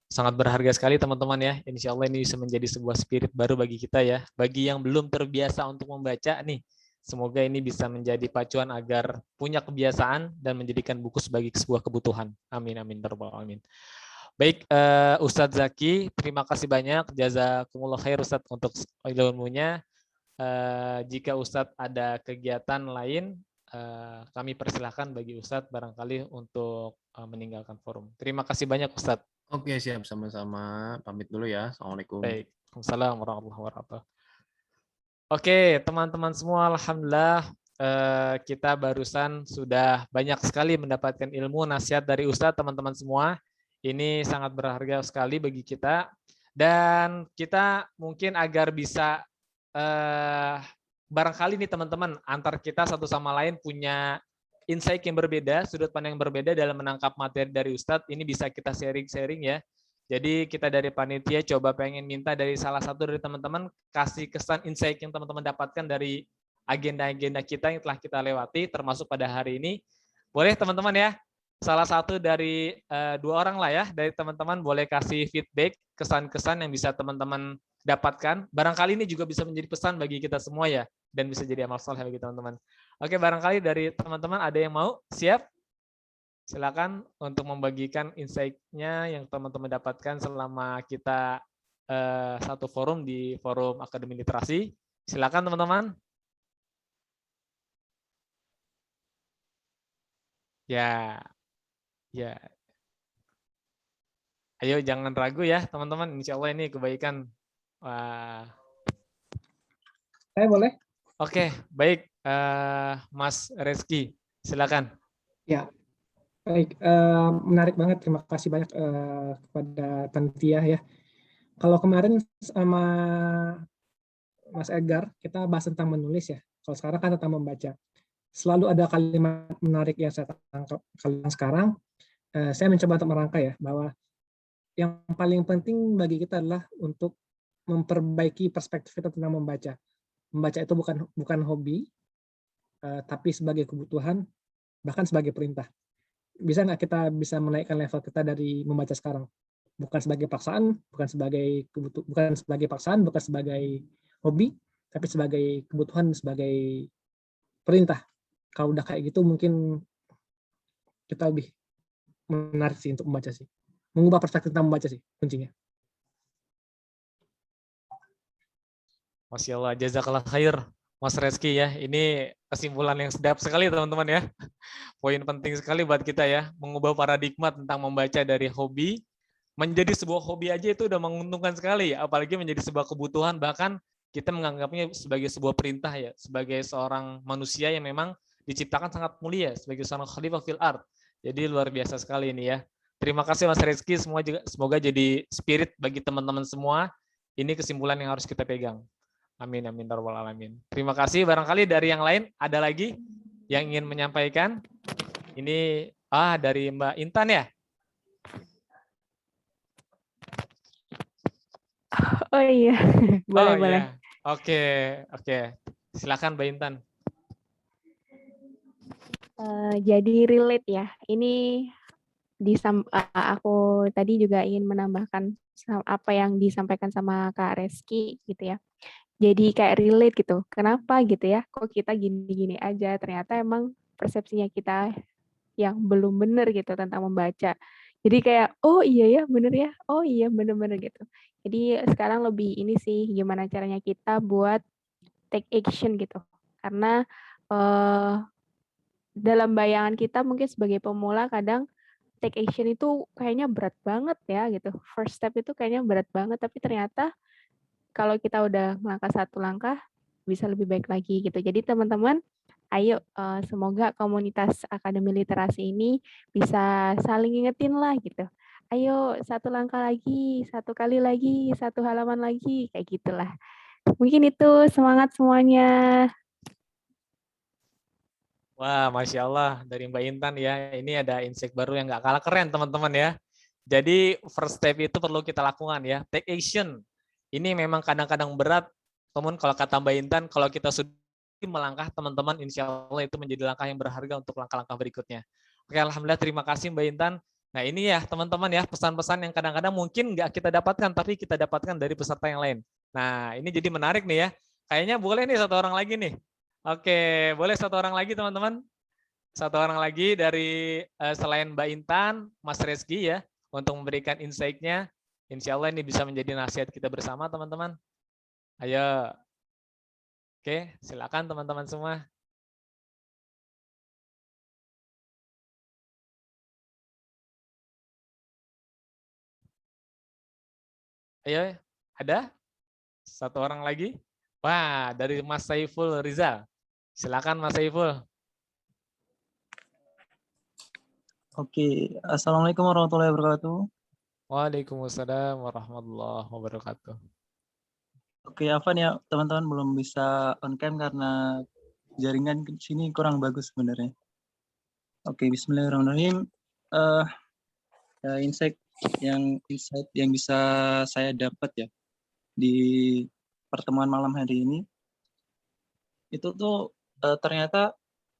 [SPEAKER 3] Sangat berharga sekali teman-teman ya. Insya Allah ini bisa menjadi sebuah spirit baru bagi kita ya. Bagi yang belum terbiasa untuk membaca nih, semoga ini bisa menjadi pacuan agar punya kebiasaan dan menjadikan buku sebagai sebuah kebutuhan. Amin, amin, amin. Baik, Ustadz Zaki, terima kasih banyak. Jazakumullah khair Ustadz untuk ilmunya. Jika Ustadz ada kegiatan lain, kami persilahkan bagi Ustadz barangkali untuk meninggalkan forum. Terima kasih banyak Ustadz.
[SPEAKER 7] Oke, siap, sama-sama. Pamit dulu ya. Assalamualaikum.
[SPEAKER 3] Baik. Waalaikumsalam warahmatullahi wabarakatuh. Oke, teman-teman semua, alhamdulillah kita barusan sudah banyak sekali mendapatkan ilmu nasihat dari Ustadz, teman-teman semua. Ini sangat berharga sekali bagi kita. Dan kita mungkin agar bisa barangkali nih teman-teman antar kita satu sama lain punya insight yang berbeda, sudut pandang yang berbeda dalam menangkap materi dari Ustadz. Ini bisa kita sharing-sharing ya. Jadi kita dari panitia coba pengen minta dari salah satu dari teman-teman kasih kesan insight yang teman-teman dapatkan dari agenda-agenda kita yang telah kita lewati termasuk pada hari ini. Boleh teman-teman ya? Salah satu dari dua orang lah ya dari teman-teman boleh kasih feedback, kesan-kesan yang bisa teman-teman dapatkan. Barangkali ini juga bisa menjadi pesan bagi kita semua ya dan bisa jadi amal soleh bagi teman-teman. Oke, barangkali dari teman-teman ada yang mau? Siap? Silakan untuk membagikan insight-nya yang teman-teman dapatkan selama kita satu forum di forum Akademi Literasi. Silakan teman-teman. Ya, ya. Ayo jangan ragu ya teman-teman. Insya Allah ini kebaikan. Wah.
[SPEAKER 8] Saya boleh?
[SPEAKER 3] Oke, baik. Mas Reski, silakan.
[SPEAKER 8] Ya, baik. Menarik banget. Terima kasih banyak kepada panitia ya. Kalau kemarin sama Mas Edgar, kita bahas tentang menulis ya. Kalau sekarang kan tentang membaca. Selalu ada kalimat menarik yang saya tangkap kalian sekarang. Saya mencoba untuk merangkai ya, bahwa yang paling penting bagi kita adalah untuk memperbaiki perspektif kita tentang membaca. Membaca itu bukan hobi, tapi sebagai kebutuhan, bahkan sebagai perintah. Bisa nggak kita bisa menaikkan level kita dari membaca sekarang? Bukan sebagai paksaan, bukan sebagai hobi, tapi sebagai kebutuhan, sebagai perintah. Kalau udah kayak gitu, mungkin kita lebih menarik sih untuk membaca sih. Mengubah perspektif tentang membaca sih kuncinya.
[SPEAKER 3] Masya Allah, jazakallah khair, Mas Reski ya. Ini kesimpulan yang sedap sekali teman-teman ya. Poin penting sekali buat kita ya, mengubah paradigma tentang membaca dari hobi menjadi sebuah hobi aja itu udah menguntungkan sekali, apalagi menjadi sebuah kebutuhan, bahkan kita menganggapnya sebagai sebuah perintah ya, sebagai seorang manusia yang memang diciptakan sangat mulia, sebagai seorang khalifah fil ard. Jadi luar biasa sekali ini ya. Terima kasih Mas Reski, semua juga semoga jadi spirit bagi teman-teman semua. Ini kesimpulan yang harus kita pegang. Amin amin ya rabbal alamin. Terima kasih. Barangkali dari yang lain ada lagi yang ingin menyampaikan? Ini dari Mbak Intan ya.
[SPEAKER 9] Oh iya, boleh boleh.
[SPEAKER 3] Iya. Oke. Silakan Mbak Intan.
[SPEAKER 9] Jadi relate ya. Ini aku tadi juga ingin menambahkan apa yang disampaikan sama Kak Reski gitu ya. Jadi kayak relate gitu. Kenapa gitu ya? Kok kita gini-gini aja? Ternyata emang persepsinya kita yang belum benar gitu tentang membaca. Jadi kayak, oh iya ya, bener ya. Oh iya, bener-bener gitu. Jadi sekarang lebih ini sih, gimana caranya kita buat take action gitu. Karena dalam bayangan kita mungkin sebagai pemula kadang take action itu kayaknya berat banget ya gitu. First step itu kayaknya berat banget, tapi ternyata kalau kita udah melangkah satu langkah, bisa lebih baik lagi gitu. Jadi teman-teman, ayo semoga komunitas Akademi Literasi ini bisa saling ingetin lah gitu. Ayo satu langkah lagi, satu kali lagi, satu halaman lagi, kayak gitulah. Mungkin itu, semangat semuanya.
[SPEAKER 3] Wah, Masya Allah dari Mbak Intan ya. Ini ada insight baru yang nggak kalah keren teman-teman ya. Jadi first step itu perlu kita lakukan ya. Take action. Ini memang kadang-kadang berat. Namun kalau kata Mbak Intan, kalau kita sudah melangkah teman-teman, insya Allah itu menjadi langkah yang berharga untuk langkah-langkah berikutnya. Oke, Alhamdulillah terima kasih Mbak Intan. Nah ini ya teman-teman ya, pesan-pesan yang kadang-kadang mungkin nggak kita dapatkan, tapi kita dapatkan dari peserta yang lain. Nah ini jadi menarik nih ya. Kayaknya boleh nih satu orang lagi nih. Oke, boleh satu orang lagi teman-teman. Satu orang lagi dari selain Mbak Intan, Mas Reski ya, untuk memberikan insight-nya. Insya Allah ini bisa menjadi nasihat kita bersama teman-teman. Ayo. Oke, silakan teman-teman semua. Ayo, ada? Satu orang lagi? Wah, dari Mas Saiful Rizal. Silakan Mas Saiful.
[SPEAKER 10] Oke, Assalamualaikum warahmatullahi wabarakatuh.
[SPEAKER 3] Waalaikumsalam warahmatullahi wabarakatuh.
[SPEAKER 10] Oke, Afan ya, teman-teman belum bisa on cam karena jaringan di sini kurang bagus sebenarnya. Oke, bismillahirrahmanirrahim. Insight yang bisa saya dapat ya di pertemuan malam hari ini, itu tuh ternyata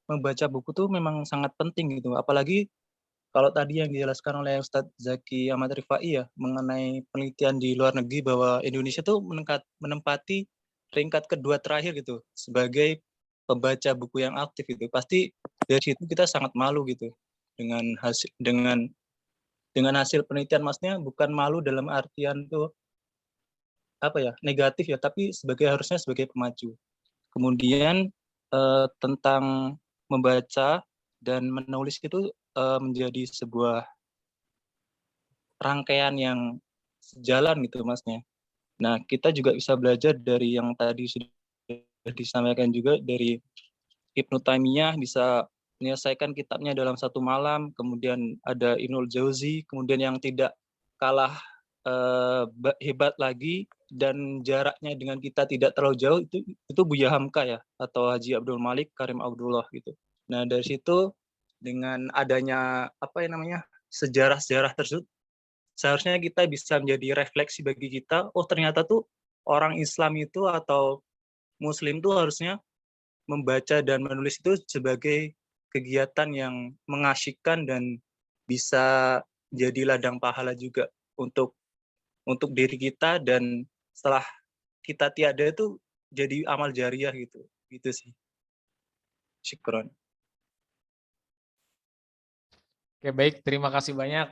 [SPEAKER 10] membaca buku tuh memang sangat penting gitu. Apalagi kalau tadi yang dijelaskan oleh Ustadz Zaki Ahmad Rifai ya, mengenai penelitian di luar negeri bahwa Indonesia tuh menempati peringkat kedua terakhir gitu, sebagai pembaca buku yang aktif gitu. Pasti dari situ kita sangat malu gitu, dengan hasil penelitian, maksudnya bukan malu dalam artian tuh negatif ya, tapi harusnya sebagai pemacu. Kemudian tentang membaca dan menulis itu menjadi sebuah rangkaian yang sejalan gitu Masnya. Nah, kita juga bisa belajar dari yang tadi sudah disampaikan juga dari Ibnu Taimiyah, bisa menyelesaikan kitabnya dalam satu malam. Kemudian ada Ibnul Jauzi, kemudian yang tidak kalah hebat lagi dan jaraknya dengan kita tidak terlalu jauh, itu Buya Hamka ya, atau Haji Abdul Malik Karim Abdullah gitu. Nah, dari situ dengan adanya sejarah-sejarah tersebut, seharusnya kita bisa menjadi refleksi bagi kita, oh ternyata tuh orang Islam itu atau Muslim tuh harusnya membaca dan menulis itu sebagai kegiatan yang mengasyikkan dan bisa jadi ladang pahala juga untuk diri kita, dan setelah kita tiada itu jadi amal jariah gitu sih. Syukron.
[SPEAKER 3] Oke, baik, terima kasih banyak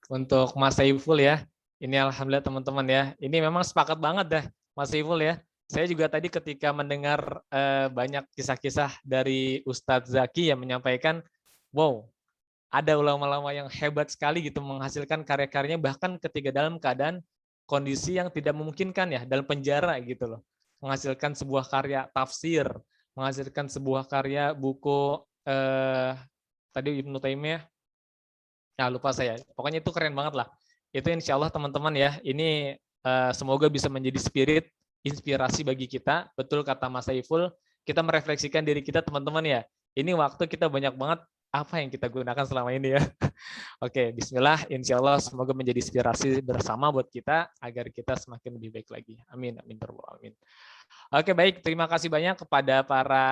[SPEAKER 3] untuk Mas Saiful ya. Ini alhamdulillah teman-teman ya. Ini memang sepakat banget dah Mas Saiful ya. Saya juga tadi ketika mendengar banyak kisah-kisah dari Ustadz Zaki yang menyampaikan, wow, ada ulama-ulama yang hebat sekali gitu menghasilkan karya-karyanya bahkan ketika dalam keadaan kondisi yang tidak memungkinkan ya, dalam penjara gitu loh. Menghasilkan sebuah karya tafsir, menghasilkan sebuah karya buku tadi Ibnu Taimiyah. Nah, lupa saya. Pokoknya itu keren banget lah. Itu insya Allah teman-teman ya, ini semoga bisa menjadi spirit, inspirasi bagi kita. Betul kata Mas Saiful, kita merefleksikan diri kita teman-teman ya. Ini waktu kita banyak banget apa yang kita gunakan selama ini ya. Oke, bismillah, insya Allah semoga menjadi inspirasi bersama buat kita agar kita semakin lebih baik lagi. Amin, amin, amin. Oke, baik, terima kasih banyak kepada para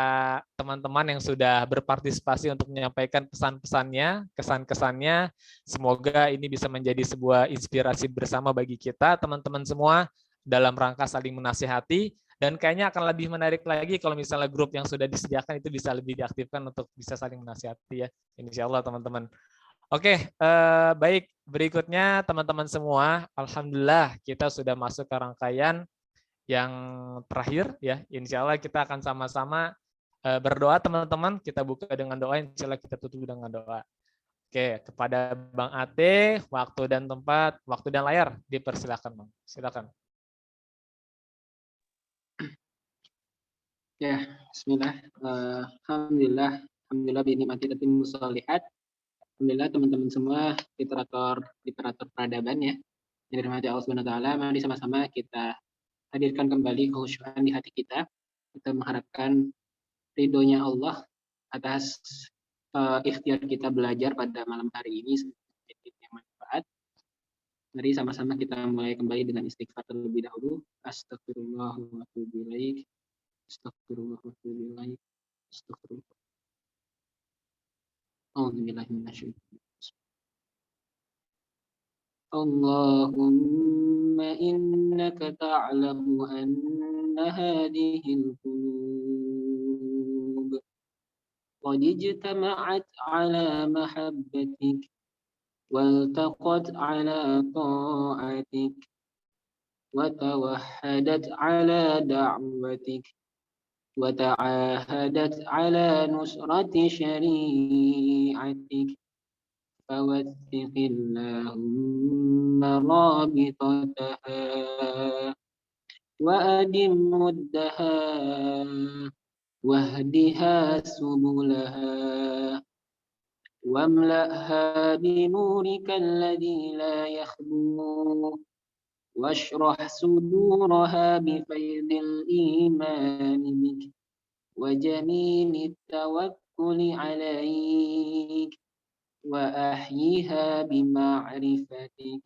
[SPEAKER 3] teman-teman yang sudah berpartisipasi untuk menyampaikan pesan-pesannya, kesan-kesannya. Semoga ini bisa menjadi sebuah inspirasi bersama bagi kita, teman-teman semua, dalam rangka saling menasihati. Dan kayaknya akan lebih menarik lagi kalau misalnya grup yang sudah disediakan itu bisa lebih diaktifkan untuk bisa saling menasihati ya. Insya Allah teman-teman. Oke, baik. Berikutnya teman-teman semua, alhamdulillah kita sudah masuk ke rangkaian yang terakhir ya. Insya Allah kita akan sama-sama berdoa teman-teman. Kita buka dengan doa, insya Allah kita tutup dengan doa. Oke, kepada Bang Ate, waktu dan tempat, waktu dan layar dipersilakan Bang. Silakan.
[SPEAKER 2] Ya, bismillah. Alhamdulillah binikmati tatimmu sholihat. Alhamdulillah teman-teman semua literatur peradaban ya. Yang dirahmati Allah Subhanahu wa taala, mari sama-sama kita hadirkan kembali kekhusyuan di hati kita. Kita mengharapkan ridhonya Allah atas ikhtiar kita belajar pada malam hari ini sedikit yang manfaat. Mari sama-sama kita mulai kembali dengan istighfar terlebih dahulu. Astagfirullah wa atubu ilaik. Astagfirullah wa atubu ilaik. Astagfirullah. A'udzubillahi minasyaitonir rajim. Allahumma innaka ta'lamu anna hadhihi al-qulub qad ijtama'at 'ala mahabbatik والتقت على طاعتك وتوحدت على دعوتك وتعاهدت على نصرة شريعتك فوثق اللهم رابطتها وأدم مدها واهدها سبلها واملأها بنورك الذي لا يخبو واشرح صدورها بفيض الإيمان بك وجميل التوكل عليك وأحيها بمعرفتك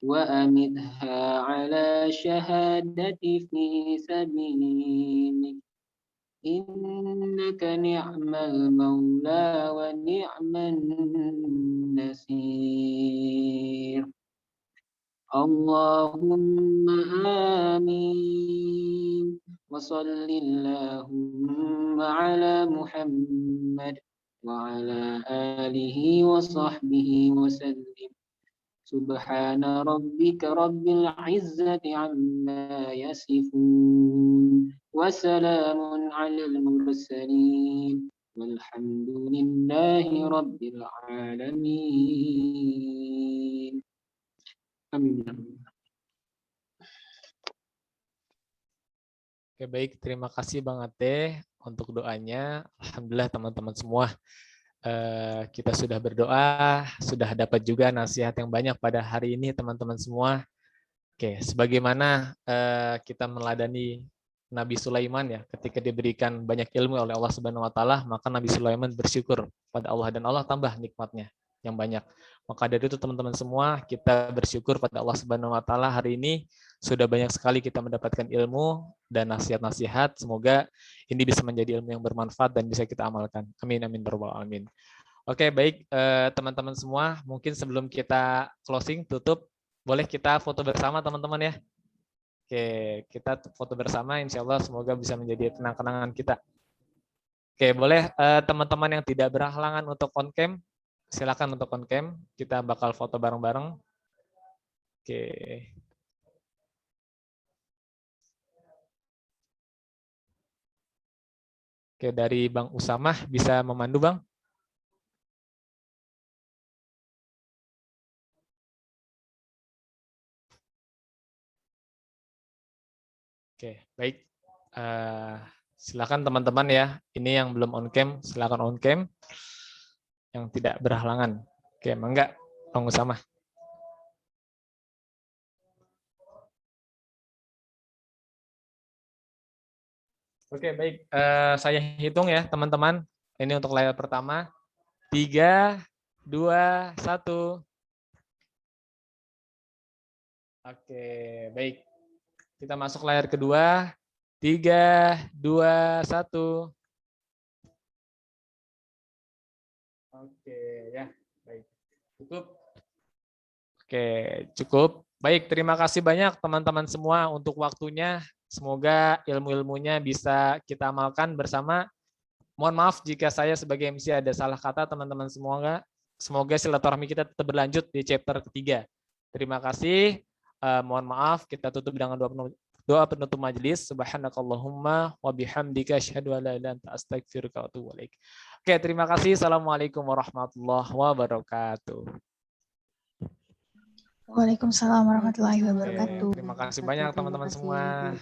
[SPEAKER 2] وأمتها على شهادة في سبيلك إنك نعم المولى ونعم النصير اللهم آمين وصل اللهم على محمد وعلى آله وصحبه وسلم سبحان ربك رب العزة عما يصفون وسلام على المرسلين walhamdulillahi rabbil alamin. Amin.
[SPEAKER 3] Oke, baik. Terima kasih Bang Ate untuk doanya. Alhamdulillah teman-teman semua. Kita sudah berdoa, sudah dapat juga nasihat yang banyak pada hari ini teman-teman semua. Oke, sebagaimana kita meneladani Nabi Sulaiman ya, ketika diberikan banyak ilmu oleh Allah Subhanahu wa taala, maka Nabi Sulaiman bersyukur pada Allah dan Allah tambah nikmatnya yang banyak. Maka dari itu teman-teman semua, kita bersyukur pada Allah Subhanahu wa taala hari ini sudah banyak sekali kita mendapatkan ilmu dan nasihat-nasihat. Semoga ini bisa menjadi ilmu yang bermanfaat dan bisa kita amalkan. Amin amin rabbal alamin. Oke, baik teman-teman semua, mungkin sebelum kita closing tutup, boleh kita foto bersama teman-teman ya. Oke, kita foto bersama, insya Allah semoga bisa menjadi kenang-kenangan kita. Oke, boleh teman-teman yang tidak berhalangan untuk on cam, silakan untuk on cam, kita bakal foto bareng-bareng. Oke. Oke, dari Bang Usamah bisa memandu Bang? Oke, baik. Silakan teman-teman ya. Ini yang belum on cam, silakan on cam. Yang tidak berhalangan. Oke, mangga, Bang Usamah. Oke, baik. Saya hitung ya, teman-teman. Ini untuk layar pertama. 3, 2, 1. Oke, baik. Kita masuk layar kedua. 3, 2, 1. Oke, ya. Baik. Cukup. Oke, cukup. Baik, terima kasih banyak teman-teman semua untuk waktunya. Semoga ilmu-ilmunya bisa kita amalkan bersama. Mohon maaf jika saya sebagai MC ada salah kata teman-teman semua. Semoga silaturahmi kita tetap berlanjut di chapter ketiga. Terima kasih. Mohon maaf, kita tutup dengan doa penutup majelis. Subhanakallahumma wa bihamdika asyhadu an la ilaha illa anta astaghfiruka wa atubu ilaik. Oke, terima kasih. Assalamualaikum warahmatullahi wabarakatuh.
[SPEAKER 11] Waalaikumsalam warahmatullahi wabarakatuh.
[SPEAKER 3] Terima kasih banyak teman-teman semua.